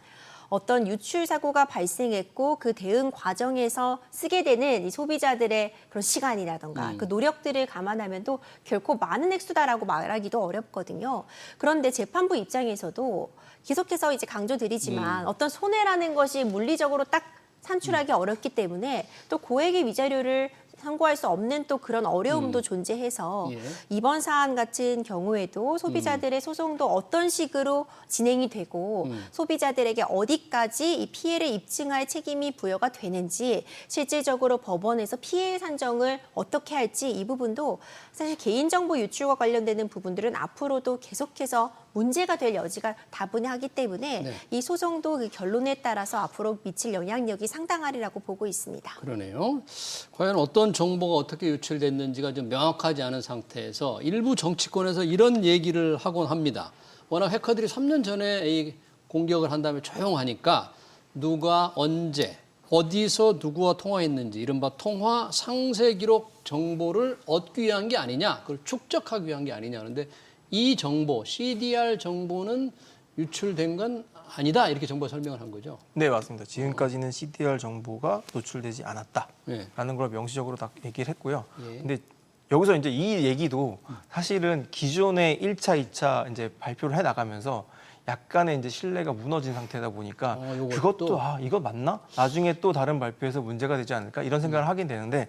어떤 유출 사고가 발생했고 그 대응 과정에서 쓰게 되는 이 소비자들의 그런 시간이라던가 그 노력들을 감안하면도 결코 많은 액수다라고 말하기도 어렵거든요. 그런데 재판부 입장에서도 계속해서 이제 강조드리지만 어떤 손해라는 것이 물리적으로 딱 산출하기 어렵기 때문에 또 고액의 위자료를 선고할 수 없는 또 그런 어려움도 존재해서 예. 이번 사안 같은 경우에도 소비자들의 소송도 어떤 식으로 진행이 되고 소비자들에게 어디까지 이 피해를 입증할 책임이 부여가 되는지 실질적으로 법원에서 피해 산정을 어떻게 할지 이 부분도 사실 개인정보 유출과 관련되는 부분들은 앞으로도 계속해서 문제가 될 여지가 다분하기 때문에 네. 이 소송도 그 결론에 따라서 앞으로 미칠 영향력이 상당하리라고 보고 있습니다. 그러네요. 과연 어떤 정보가 어떻게 유출됐는지가 좀 명확하지 않은 상태에서 일부 정치권에서 이런 얘기를 하곤 합니다. 워낙 해커들이 3년 전에 이 공격을 한 다음에 조용하니까 누가 언제 어디서 누구와 통화했는지 이른바 통화 상세 기록 정보를 얻기 위한 게 아니냐, 그걸 축적하기 위한 게 아니냐 하는데 이 정보, CDR 정보는 유출된 건 아니다 이렇게 정부가 설명을 한 거죠. 네, 맞습니다. 지금까지는 CDR 정보가 노출되지 않았다라는 걸 명시적으로 다 얘기를 했고요. 예. 근데 여기서 이제 이 얘기도 사실은 기존의 1차, 2차 이제 발표를 해 나가면서 약간의 이제 신뢰가 무너진 상태다 보니까 그것도 이거 맞나? 나중에 또 다른 발표에서 문제가 되지 않을까? 이런 생각을 하긴 되는데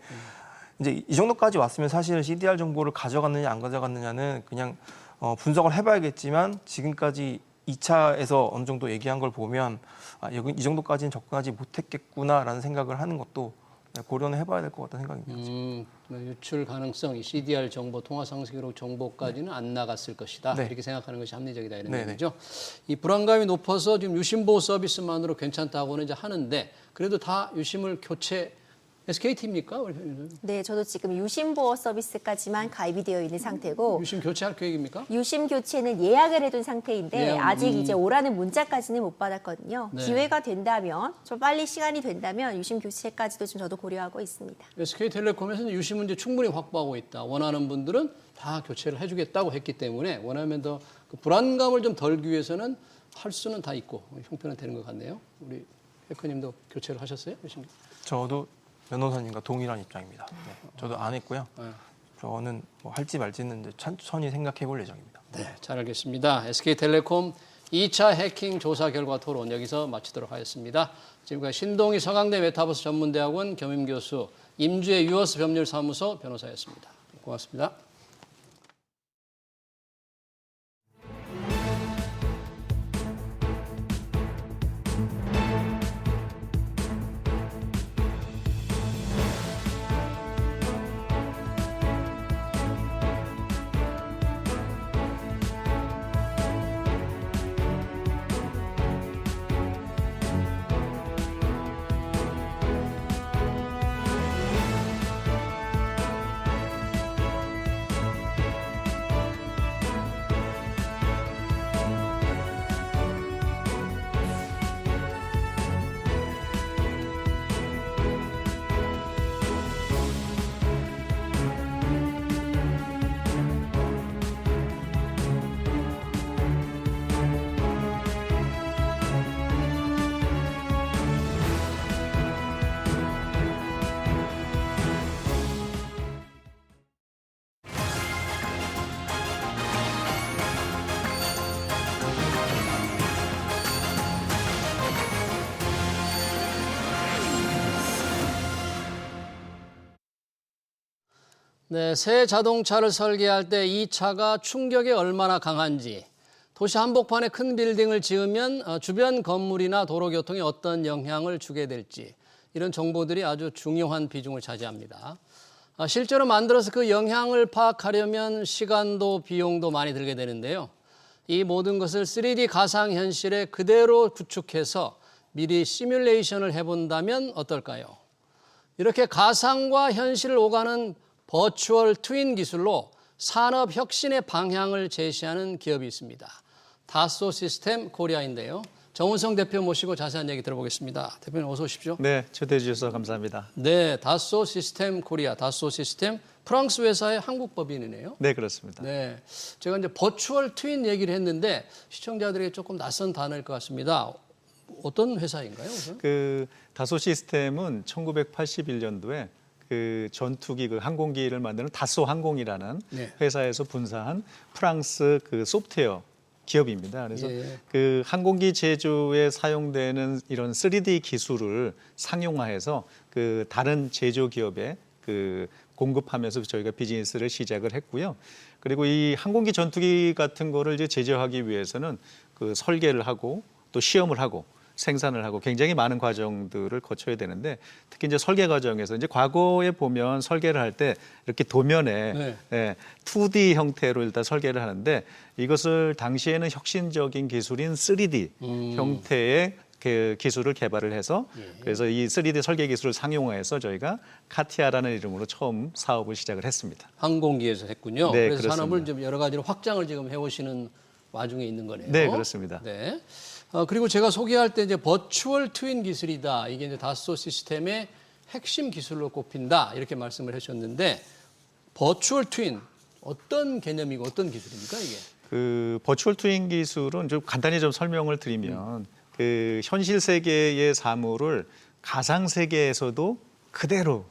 이제 이 정도까지 왔으면 사실은 CDR 정보를 가져갔느냐 안 가져갔느냐는 그냥 분석을 해봐야겠지만 지금까지 2차에서 어느 정도 얘기한 걸 보면 이 정도까지는 접근하지 못했겠구나라는 생각을 하는 것도 고려는 해봐야 될 것 같다는 생각입니다. 유출 가능성, 이 CDR 정보, 통화 상세 기록 정보까지는 안 나갔을 것이다. 네. 이렇게 생각하는 것이 합리적이다 이런 네네. 얘기죠. 이 불안감이 높아서 지금 유심보호 서비스만으로 괜찮다고는 이제 하는데 그래도 다 유심을 교체 SKT입니까? 네, 저도 지금 유심보호 서비스까지만 가입이 되어 있는 상태고 유심 교체할 계획입니까? 유심 교체는 예약을 해둔 상태인데 예약, 아직 이제 오라는 문자까지는 못 받았거든요. 네. 기회가 된다면, 좀 빨리 시간이 된다면 유심 교체까지도 좀 저도 고려하고 있습니다. SK텔레콤에서는 유심은 이제 충분히 확보하고 있다. 원하는 분들은 다 교체를 해주겠다고 했기 때문에 원하면 더 그 불안감을 좀 덜기 위해서는 할 수는 다 있고 형편은 되는 것 같네요. 우리 해커님도 교체를 하셨어요? 유심? 저도 변호사님과 동일한 입장입니다. 네, 저도 안 했고요. 저는 뭐 할지 말지는 이제 천천히 생각해 볼 예정입니다. 네, 잘 알겠습니다. SK텔레콤 2차 해킹 조사 결과 토론 여기서 마치도록 하겠습니다. 지금까지 신동희 서강대 메타버스 전문대학원 겸임교수, 임주의 유어스 법률사무소 변호사였습니다. 고맙습니다. 네, 새 자동차를 설계할 때 이 차가 충격에 얼마나 강한지, 도시 한복판에 큰 빌딩을 지으면 주변 건물이나 도로교통에 어떤 영향을 주게 될지 이런 정보들이 아주 중요한 비중을 차지합니다. 실제로 만들어서 그 영향을 파악하려면 시간도 비용도 많이 들게 되는데요. 이 모든 것을 3D 가상현실에 그대로 구축해서 미리 시뮬레이션을 해본다면 어떨까요? 이렇게 가상과 현실을 오가는 버추얼 트윈 기술로 산업 혁신의 방향을 제시하는 기업이 있습니다. 다소 시스템 코리아인데요. 정은성 대표 모시고 자세한 얘기 들어보겠습니다. 대표님 어서 오십시오. 네, 초대해 주셔서 감사합니다. 네, 다소 시스템 코리아, 다소 시스템 프랑스 회사의 한국 법인이네요. 네, 그렇습니다. 네, 제가 이제 버추얼 트윈 얘기를 했는데 시청자들에게 조금 낯선 단어일 것 같습니다. 어떤 회사인가요, 우선? 그 다소 시스템은 1981년도에 그 전투기, 그 항공기를 만드는 다소 항공이라는 네. 회사에서 분사한 프랑스 그 소프트웨어 기업입니다. 그래서 예. 그 항공기 제조에 사용되는 이런 3D 기술을 상용화해서 그 다른 제조 기업에 그 공급하면서 저희가 비즈니스를 시작을 했고요. 그리고 이 항공기 전투기 같은 거를 이제 제조하기 위해서는 그 설계를 하고 또 시험을 하고 생산을 하고 굉장히 많은 과정들을 거쳐야 되는데 특히 이제 설계 과정에서 이제 과거에 보면 설계를 할 때 이렇게 도면에 네. 예, 2D 형태로 일단 설계를 하는데 이것을 당시에는 혁신적인 기술인 3D 형태의 그 기술을 개발을 해서 그래서 이 3D 설계 기술을 상용화해서 저희가 카티아라는 이름으로 처음 사업을 시작을 했습니다. 항공기에서 했군요. 네, 그래서 그렇습니다. 산업을 좀 여러 가지로 확장을 지금 해오시는 와중에 있는 거네요. 네, 그렇습니다. 네. 그리고 제가 소개할 때 이제 버추얼 트윈 기술이다. 이게 이제 다소 시스템의 핵심 기술로 꼽힌다. 이렇게 말씀을 하셨는데 버추얼 트윈 어떤 개념이고 어떤 기술입니까, 이게? 그 버추얼 트윈 기술은 좀 간단히 좀 설명을 드리면 그 현실 세계의 사물을 가상 세계에서도 그대로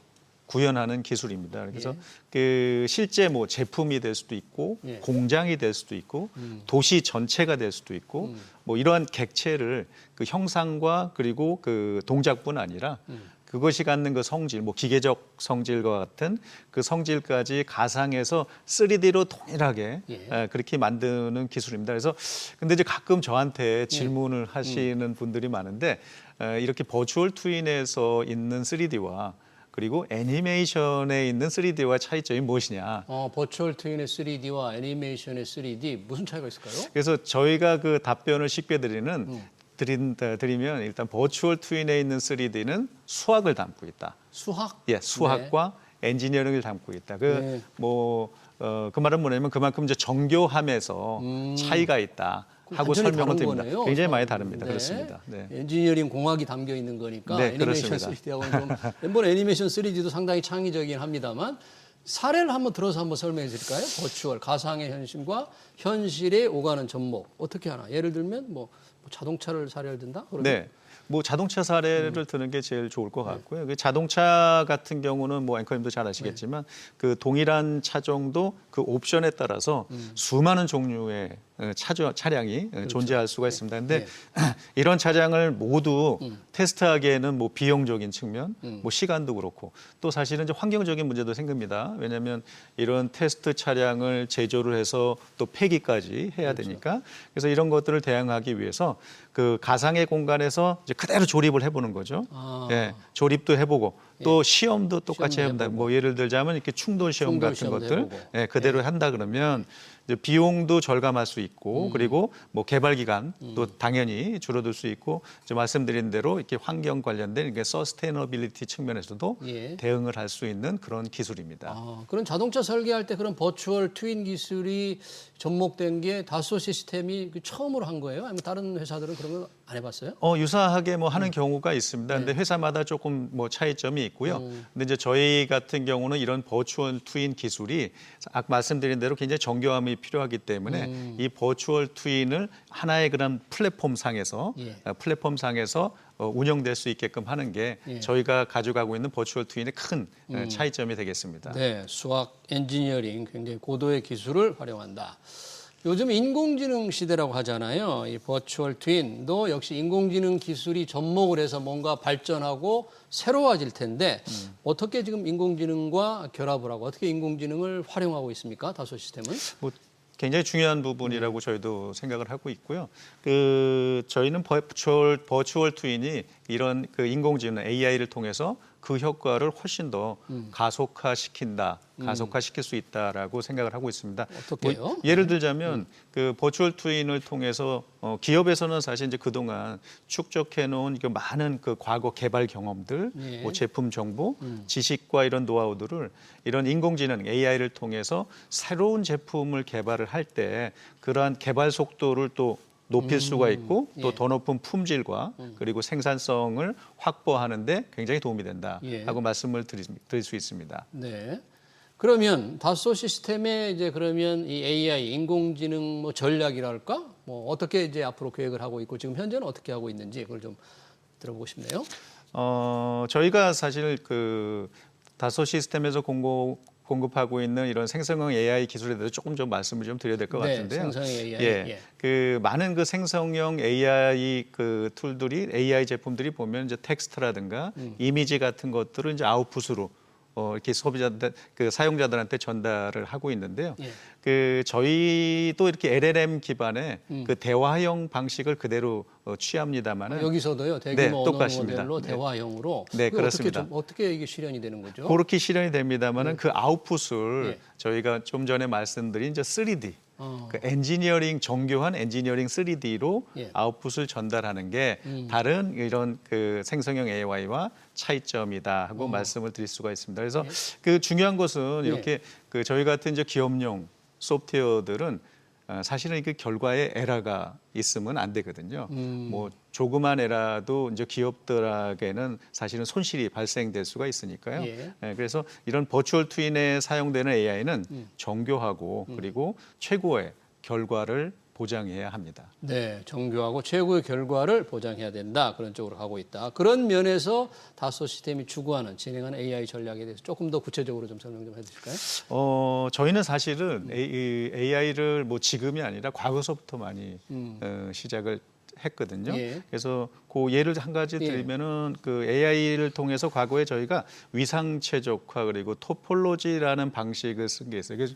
구현하는 기술입니다. 그래서 그 실제 뭐 제품이 될 수도 있고 공장이 될 수도 있고 도시 전체가 될 수도 있고 뭐 이러한 객체를 그 형상과 그리고 그 동작뿐 아니라 그것이 갖는 그 성질, 뭐 기계적 성질과 같은 그 성질까지 가상에서 3D로 동일하게 그렇게 만드는 기술입니다. 그래서 근데 이제 가끔 저한테 질문을 하시는 분들이 많은데 이렇게 버추얼 트윈에서 있는 3D와 그리고 애니메이션에 있는 3D와 차이점이 무엇이냐. 버추얼 트윈의 3D와 애니메이션의 3D 무슨 차이가 있을까요? 그래서 저희가 그 답변을 쉽게 드리면 일단 버추얼 트윈에 있는 3D는 수학을 담고 있다. 수학? 예, 수학과 엔지니어링을 담고 있다. 그 말은 뭐냐면 그만큼 이제 정교함에서 차이가 있다 하고 완전히 설명을 다른 드립니다. 거네요. 굉장히 많이 다릅니다. 네. 그렇습니다. 네. 엔지니어링 공학이 담겨 있는 거니까 네, 애니메이션 그렇습니다. 3D하고는 좀 물론 애니메이션 3D도 상당히 창의적이긴 합니다만 사례를 한번 들어서 한번 설명해 드릴까요? 버추얼 가상의 현실과 현실에 오가는 접목 어떻게 하나? 예를 들면 뭐 자동차를 사례를 든다? 그러면 네. 뭐 자동차 사례를 드는 게 제일 좋을 것 같고요. 그 자동차 같은 경우는 뭐 앵커님도 잘 아시겠지만 그 동일한 차종도 그 옵션에 따라서 수많은 종류의 차량이 존재할 수가 있습니다. 근데 이런 차량을 모두 테스트하기에는 뭐 비용적인 측면, 뭐 시간도 그렇고 또 사실은 이제 환경적인 문제도 생깁니다. 왜냐하면 이런 테스트 차량을 제조를 해서 또 폐기까지 해야 되니까 그래서 이런 것들을 대응하기 위해서 그 가상의 공간에서 이제 그대로 조립을 해보는 거죠. 예, 조립도 해보고 또 시험도 똑같이 해본다. 뭐 예를 들자면 이렇게 충돌 시험 같은 것들 예, 그대로 한다 그러면 이제 비용도 절감할 수 있고 그리고 뭐 개발 기간 또 당연히 줄어들 수 있고 이제 말씀드린 대로 이렇게 환경 관련된 이게 서스테이너빌리티 측면에서도 대응을 할 수 있는 그런 기술입니다. 그런 자동차 설계할 때 그런 버추얼 트윈 기술이 접목된 게 다소 시스템이 처음으로 한 거예요? 아니면 다른 회사들은 그런 걸 안 해봤어요? 유사하게 뭐 하는 경우가 있습니다. 근데 회사마다 조금 뭐 차이점이 있고요. 근데 이제 저희 같은 경우는 이런 버추얼 트윈 기술이 아까 말씀드린 대로 굉장히 정교함이 필요하기 때문에 이 버추얼 트윈을 하나의 그런 플랫폼 상에서 운영될 수 있게끔 하는 게 저희가 가져가고 있는 버추얼 트윈의 큰 차이점이 되겠습니다. 네, 수학, 엔지니어링 굉장히 고도의 기술을 활용한다. 요즘 인공지능 시대라고 하잖아요. 이 버추얼 트윈도 역시 인공지능 기술이 접목을 해서 뭔가 발전하고 새로워질 텐데 어떻게 지금 인공지능과 결합을 하고 어떻게 인공지능을 활용하고 있습니까? 다소 시스템은? 뭐 굉장히 중요한 부분이라고 저희도 생각을 하고 있고요. 저희는 버추얼 트윈이 이런 그 인공지능 AI를 통해서 그 효과를 훨씬 더 가속화시킬 수 있다라고 생각을 하고 있습니다. 어떻게요? 뭐 예를 들자면 그 버추얼 트윈을 통해서 기업에서는 사실 이제 그동안 축적해 놓은 그 많은 그 과거 개발 경험들, 뭐 제품 정보, 지식과 이런 노하우들을 이런 인공지능 AI를 통해서 새로운 제품을 개발을 할 때 그러한 개발 속도를 또 높일 수가 있고 또 더 높은 품질과 그리고 생산성을 확보하는데 굉장히 도움이 된다 하고 말씀을 드릴 수 있습니다. 네. 그러면 다소 시스템에 이제 그러면 이 AI 인공지능 뭐 전략이랄까 뭐 어떻게 이제 앞으로 계획을 하고 있고 지금 현재는 어떻게 하고 있는지 그걸 좀 들어보고 싶네요. 저희가 사실 그 다소 시스템에서 공급하고 있는 이런 생성형 AI 기술에 대해서 조금 좀 말씀을 좀 드려야 될 것 같은데요. 생성형 AI. 그 많은 그 생성형 AI 그 툴들이 AI 제품들이 보면 이제 텍스트라든가 이미지 같은 것들을 이제 아웃풋으로 이렇게 소비자들 그 사용자들한테 전달을 하고 있는데요. 그 저희도 이렇게 LLM 기반의 그 대화형 방식을 그대로 취합니다만은 여기서도요 대규모 언어 똑같습니다. 모델로 대화형으로 네, 그렇습니다. 어떻게 이게 실현이 되는 거죠? 그렇게 실현이 됩니다만은 그 아웃풋을 저희가 좀 전에 말씀드린 이제 3D 그 엔지니어링 정교한 엔지니어링 3D로 아웃풋을 전달하는 게 다른 이런 그 생성형 AI와 차이점이다 하고 말씀을 드릴 수가 있습니다. 그래서 그 중요한 것은 이렇게 그 저희 같은 이제 기업용 소프트웨어들은 사실은 그 결과에 에러가 있으면 안 되거든요. 뭐 조그만 에러도 이제 기업들에게는 사실은 손실이 발생될 수가 있으니까요. 그래서 이런 버추얼 트윈에 사용되는 AI는 정교하고 그리고 최고의 결과를 보장해야 합니다. 네, 정교하고 최고의 결과를 보장해야 된다. 그런 쪽으로 가고 있다. 그런 면에서 다소 시스템이 추구하는 진행하는 AI 전략에 대해서 조금 더 구체적으로 좀 설명 좀 해주실까요? 저희는 사실은 AI를 뭐 지금이 아니라 과거서부터 많이 시작을 했거든요. 그래서 그 예를 한 가지 드리면은 그 AI를 통해서 과거에 저희가 위상 최적화 그리고 토폴로지라는 방식을 쓴 게 있어요. 그래서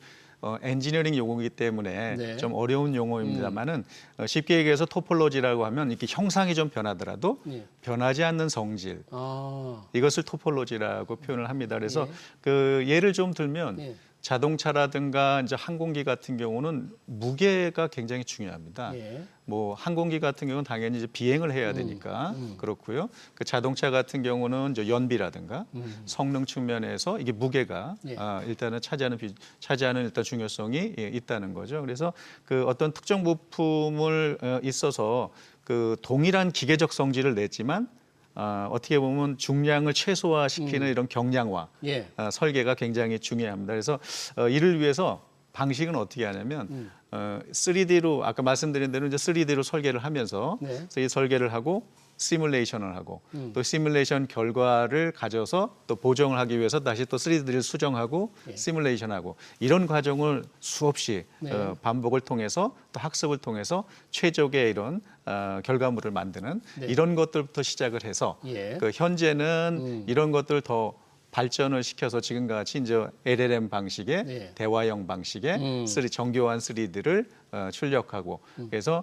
엔지니어링 용어이기 때문에 네. 좀 어려운 용어입니다만은 쉽게 얘기해서 토폴로지라고 하면 이렇게 형상이 좀 변하더라도 예. 변하지 않는 성질 아, 이것을 토폴로지라고 표현을 합니다. 그래서 그 예를 좀 들면 예. 자동차라든가 이제 항공기 같은 경우는 무게가 굉장히 중요합니다. 예. 뭐 항공기 같은 경우는 당연히 이제 비행을 해야 되니까 그렇고요. 그 자동차 같은 경우는 이제 연비라든가 성능 측면에서 이게 무게가 예. 일단은 차지하는 일단 중요성이 있다는 거죠. 그래서 그 어떤 특정 부품을 있어서 그 동일한 기계적 성질을 냈지만 어떻게 보면 중량을 최소화시키는 이런 경량화 예. 설계가 굉장히 중요합니다. 그래서 이를 위해서 방식은 어떻게 하냐면 3D로 아까 말씀드린 대로 이제 3D로 설계를 하면서 네. 이 설계를 하고 시뮬레이션을 하고 또 시뮬레이션 결과를 가져서 또 보정을 하기 위해서 다시 또 3D를 수정하고 시뮬레이션하고 이런 과정을 수없이 네. 반복을 통해서 또 학습을 통해서 최적의 이런 결과물을 만드는 네. 이런 것들부터 시작을 해서 예. 그 현재는 이런 것들을 더 발전을 시켜서 지금과 같이 이제 LLM 방식의 네. 대화형 방식의 정교한 3D를 출력하고 그래서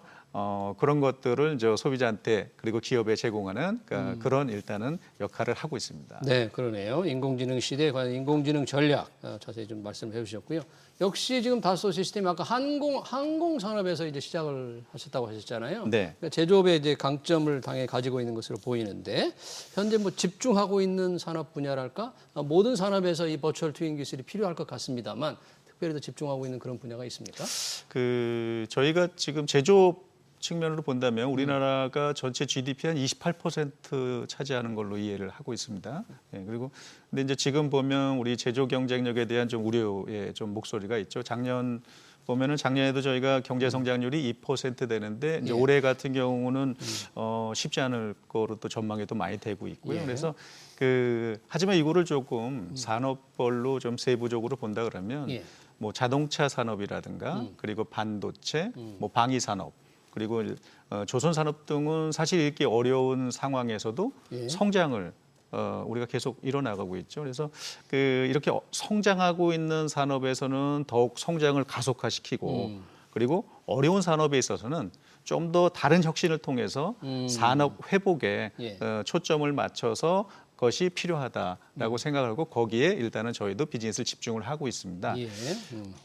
그런 것들을 이제 소비자한테 그리고 기업에 제공하는 그런 일단은 역할을 하고 있습니다. 네, 그러네요. 인공지능 시대에 관한 인공지능 전략 자세히 좀 말씀해 주셨고요. 역시 지금 다소 시스템이 아까 항공 산업에서 이제 시작을 하셨다고 하셨잖아요. 네. 그러니까 제조업의 이제 강점을 당연히 가지고 있는 것으로 보이는데 현재 뭐 집중하고 있는 산업 분야랄까 모든 산업에서 이 버추얼 트윈 기술이 필요할 것 같습니다만 특별히 더 집중하고 있는 그런 분야가 있습니까? 그 저희가 지금 제조업 측면으로 본다면 우리나라가 전체 GDP 한 28% 차지하는 걸로 이해를 하고 있습니다. 예, 그리고 근데 이제 지금 보면 우리 제조 경쟁력에 대한 좀 우려의 좀 목소리가 있죠. 작년 보면은 작년에도 저희가 경제 성장률이 2% 되는데 이제 예. 올해 같은 경우는 쉽지 않을 거로 또 전망이 또 많이 되고 있고요. 예. 그래서 하지만 이거를 조금 산업별로 좀 세부적으로 본다 그러면 예. 뭐 자동차 산업이라든가 그리고 반도체, 뭐 방위 산업 그리고 조선 산업 등은 사실 읽기 어려운 상황에서도 예. 성장을 우리가 계속 이뤄나가고 있죠. 그래서 이렇게 성장하고 있는 산업에서는 더욱 성장을 가속화시키고 그리고 어려운 산업에 있어서는 좀 더 다른 혁신을 통해서 산업 회복에 예. 초점을 맞춰서 것이 필요하다라고 생각을 하고 거기에 일단은 저희도 비즈니스를 집중을 하고 있습니다. 예.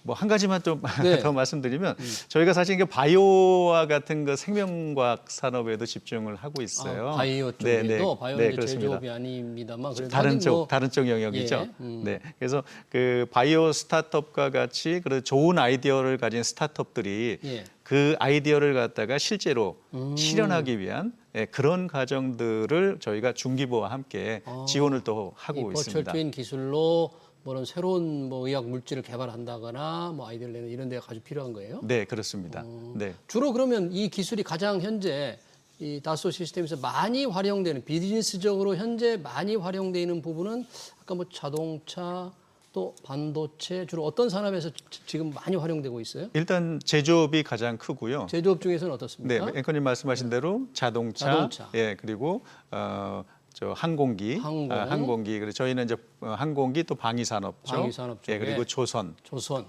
뭐 한 가지만 좀 네. 더 말씀드리면 저희가 사실 그 바이오와 같은 그 생명과학 산업에도 집중을 하고 있어요. 바이오 쪽에도 바이오는 이제 그렇습니다. 제조업이 아닙니다만 그래도 다른 하긴 뭐 쪽 다른 쪽 영역이죠. 예, 네, 그래서 그 바이오 스타트업과 같이 그런 좋은 아이디어를 가진 스타트업들이 예. 그 아이디어를 갖다가 실제로 실현하기 위한 그런 과정들을 저희가 중기부와 함께 지원을 또 하고 이 버추얼 있습니다. 트윈 기술로 뭐런 새로운 뭐 의학 물질을 개발한다거나 뭐 아이디어를 내는 이런 데가 아주 필요한 거예요. 네, 그렇습니다. 네. 주로 그러면 이 기술이 가장 현재 이 다소 시스템에서 많이 활용되는 비즈니스적으로 현재 많이 활용되는 부분은 아까 뭐 자동차 또 반도체 주로 어떤 산업에서 지금 많이 활용되고 있어요? 일단 제조업이 가장 크고요. 제조업 중에서는 네, 어떻습니까? 앵커님 말씀하신 대로 자동차, 예, 그리고 저 항공기, 항공기. 그리고 저희는 이제 항공기 또 방위 산업죠. 방위 산업 쪽에. 예, 그리고 조선,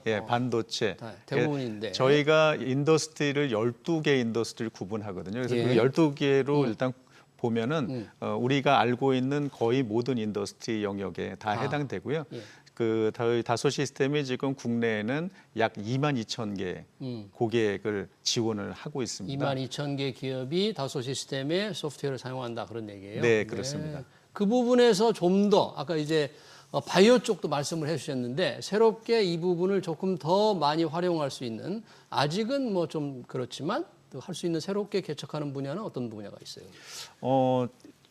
예, 반도체. 대부분인데. 저희가 인더스트리를 12개 인더스트리를 구분하거든요. 그래서 예. 그 12개로 일단 보면은 우리가 알고 있는 거의 모든 인더스트리 영역에 다 해당되고요. 예. 다소 시스템이 지금 국내에는 약 22,000개 고객을 지원을 하고 있습니다. 22,000개 기업이 다소 시스템의 소프트웨어를 사용한다 그런 얘기예요. 네, 그렇습니다. 그 부분에서 좀 더 아까 이제 바이오 쪽도 말씀을 해주셨는데 새롭게 이 부분을 조금 더 많이 활용할 수 있는 아직은 뭐 좀 그렇지만 할 수 있는 새롭게 개척하는 분야는 어떤 분야가 있어요?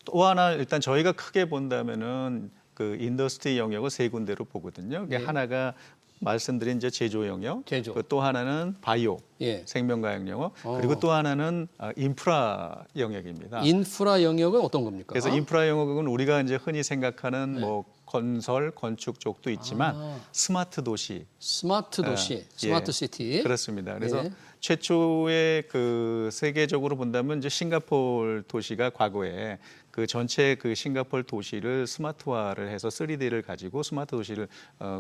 또 하나 일단 저희가 크게 본다면은 그 인더스트리 영역을 세 군데로 보거든요. 그게 네. 하나가 말씀드린 이제 제조 영역, 제조. 또 하나는 바이오, 예. 생명과학 영역, 그리고 또 하나는 인프라 영역입니다. 인프라 영역은 어떤 겁니까? 그래서 인프라 영역은 우리가 이제 흔히 생각하는 뭐 건설, 건축 쪽도 있지만 스마트 도시, 스마트 도시, 스마트 시티. 그렇습니다. 그래서 예. 최초의 그 세계적으로 본다면 이제 싱가포르 도시가 과거에 그 전체 그 싱가포르 도시를 스마트화를 해서 3D를 가지고 스마트 도시를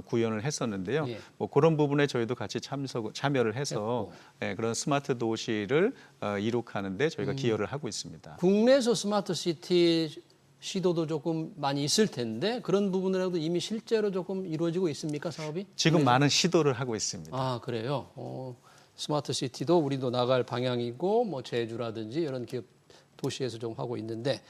구현을 했었는데요. 예. 뭐 그런 부분에 저희도 같이 참여를 해서 그런 스마트 도시를 이룩하는데 저희가 기여를 하고 있습니다. 국내에서 스마트 시티 시도도 조금 많이 있을 텐데 그런 부분이라도 이미 실제로 조금 이루어지고 있습니까, 사업이? 지금 많은 시도를 하고 있습니다. 아, 그래요. 스마트 시티도 우리도 나갈 방향이고 뭐 제주라든지 이런 기업 도시에서 좀 하고 있는데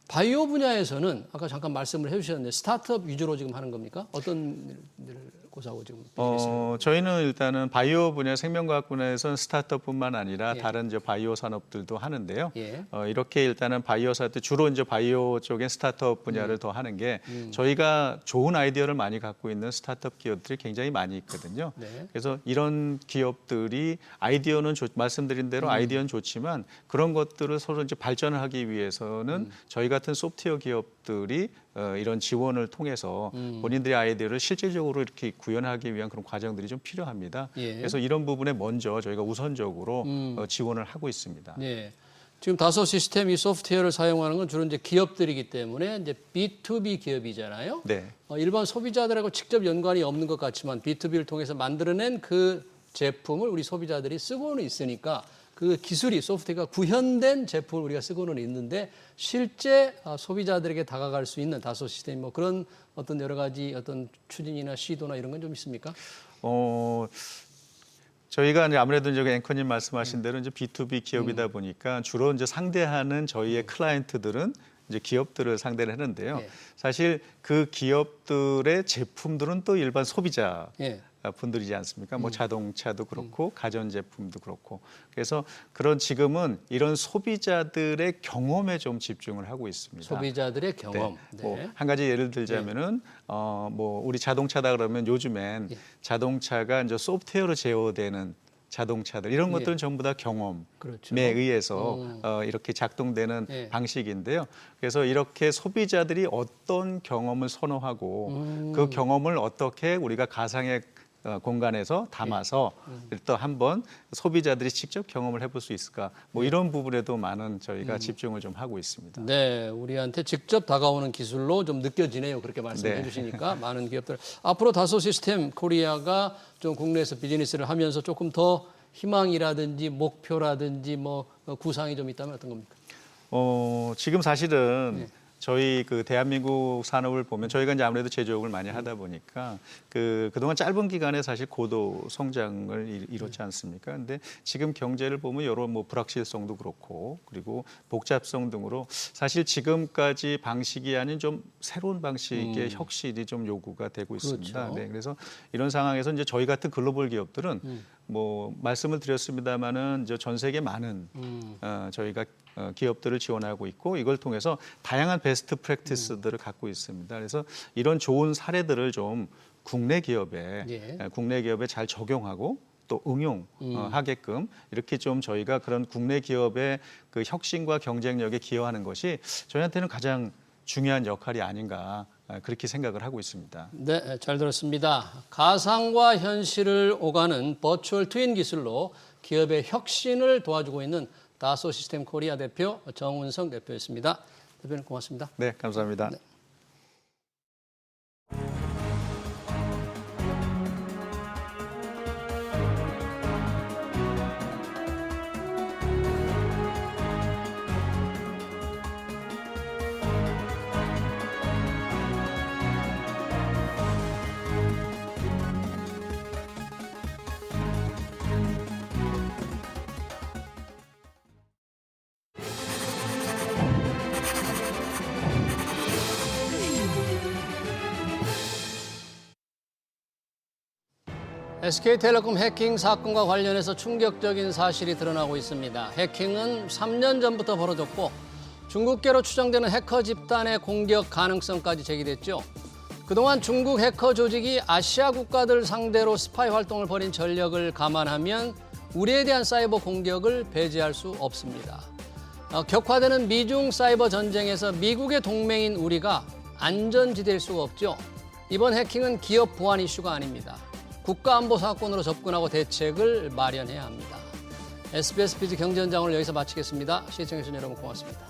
바이오 분야에서는 아까 잠깐 말씀을 해주셨는데 스타트업 위주로 지금 하는 겁니까? 어떤 일을 고사하고 지금 비즈니스를? 저희는 일단은 바이오 분야, 생명과학 분야에서는 스타트업뿐만 아니라 예. 다른 이제 바이오 산업들도 하는데요. 예. 이렇게 일단은 바이오 산업 주로 이제 바이오 쪽의 스타트업 분야를 더 하는 게 저희가 좋은 아이디어를 많이 갖고 있는 스타트업 기업들이 굉장히 많이 있거든요. 네. 그래서 이런 기업들이 아이디어는 말씀드린 대로 아이디어는 좋지만 그런 것들을 서로 이제 발전을 하기 위해서는 저희 같은 소프트웨어 기업들이 이런 지원을 통해서 본인들의 아이디어를 실질적으로 이렇게 구현하기 위한 그런 과정들이 좀 필요합니다. 예. 그래서 이런 부분에 먼저 저희가 우선적으로 지원을 하고 있습니다. 네. 지금 다소 시스템 이 소프트웨어를 사용하는 건 주로 이제 기업들이기 때문에 이제 B2B 기업이잖아요. 네. 일반 소비자들하고 직접 연관이 없는 것 같지만 B2B를 통해서 만들어낸 그 제품을 우리 소비자들이 쓰고는 있으니까 그 기술이 소프트웨어가 구현된 제품을 우리가 쓰고는 있는데 실제 소비자들에게 다가갈 수 있는 다소 시스템 뭐 그런 어떤 여러 가지 어떤 추진이나 시도나 이런 건 좀 있습니까? 저희가 이제 아무래도 이제 앵커님 말씀하신 대로 이제 B2B 기업이다 보니까 주로 이제 상대하는 저희의 클라이언트들은 이제 기업들을 상대를 하는데요. 예. 사실 그 기업들의 제품들은 또 일반 소비자 예. 분들이지 않습니까? 뭐 자동차도 그렇고 가전제품도 그렇고 그래서 그런 지금은 이런 소비자들의 경험에 좀 집중을 하고 있습니다. 소비자들의 경험. 네. 뭐 한 가지 예를 들자면은 뭐 우리 자동차다 그러면 요즘엔 자동차가 이제 소프트웨어로 제어되는 자동차들 이런 것들은 전부 다 경험에 그렇죠. 의해서 이렇게 작동되는 예. 방식인데요. 그래서 이렇게 소비자들이 어떤 경험을 선호하고 그 경험을 어떻게 우리가 가상의 공간에서 담아서 또 한번 소비자들이 직접 경험을 해볼 수 있을까? 뭐 이런 부분에도 많은 저희가 집중을 좀 하고 있습니다. 네, 우리한테 직접 다가오는 기술로 좀 느껴지네요. 그렇게 말씀해 네. 주시니까 많은 기업들 앞으로 다소 시스템 코리아가 좀 국내에서 비즈니스를 하면서 조금 더 희망이라든지 목표라든지 뭐 구상이 좀 있다면 어떤 겁니까? 지금 사실은 저희 그 대한민국 산업을 보면 저희가 이제 아무래도 제조업을 많이 하다 보니까 그동안 짧은 기간에 사실 고도 성장을 이뤘지 않습니까? 근데 지금 경제를 보면 여러 뭐 불확실성도 그렇고 그리고 복잡성 등으로 사실 지금까지 방식이 아닌 좀 새로운 방식의 혁신이 좀 요구가 되고 있습니다. 그렇죠. 네, 그래서 이런 상황에서 이제 저희 같은 글로벌 기업들은 뭐 말씀을 드렸습니다마는 이제 전 세계 많은 저희가 기업들을 지원하고 있고 이걸 통해서 다양한 베스트 프랙티스들을 갖고 있습니다. 그래서 이런 좋은 사례들을 좀 국내 기업에 잘 적용하고 또 응용하게끔 이렇게 좀 저희가 그런 국내 기업의 그 혁신과 경쟁력에 기여하는 것이 저희한테는 가장 중요한 역할이 아닌가 그렇게 생각을 하고 있습니다. 네, 잘 들었습니다. 가상과 현실을 오가는 버추얼 트윈 기술로 기업의 혁신을 도와주고 있는 다소 시스템 코리아 대표 정운성 대표였습니다. 대표님 고맙습니다. 네, 감사합니다. 네. SK텔레콤 해킹 사건과 관련해서 충격적인 사실이 드러나고 있습니다. 해킹은 3년 전부터 벌어졌고 중국계로 추정되는 해커 집단의 공격 가능성까지 제기됐죠. 그동안 중국 해커 조직이 아시아 국가들 상대로 스파이 활동을 벌인 전력을 감안하면 우리에 대한 사이버 공격을 배제할 수 없습니다. 격화되는 미중 사이버 전쟁에서 미국의 동맹인 우리가 안전지대일 수가 없죠. 이번 해킹은 기업 보안 이슈가 아닙니다. 국가안보 사건으로 접근하고 대책을 마련해야 합니다. SBS 비즈 경제 현장을 여기서 마치겠습니다. 시청해주신 여러분 고맙습니다.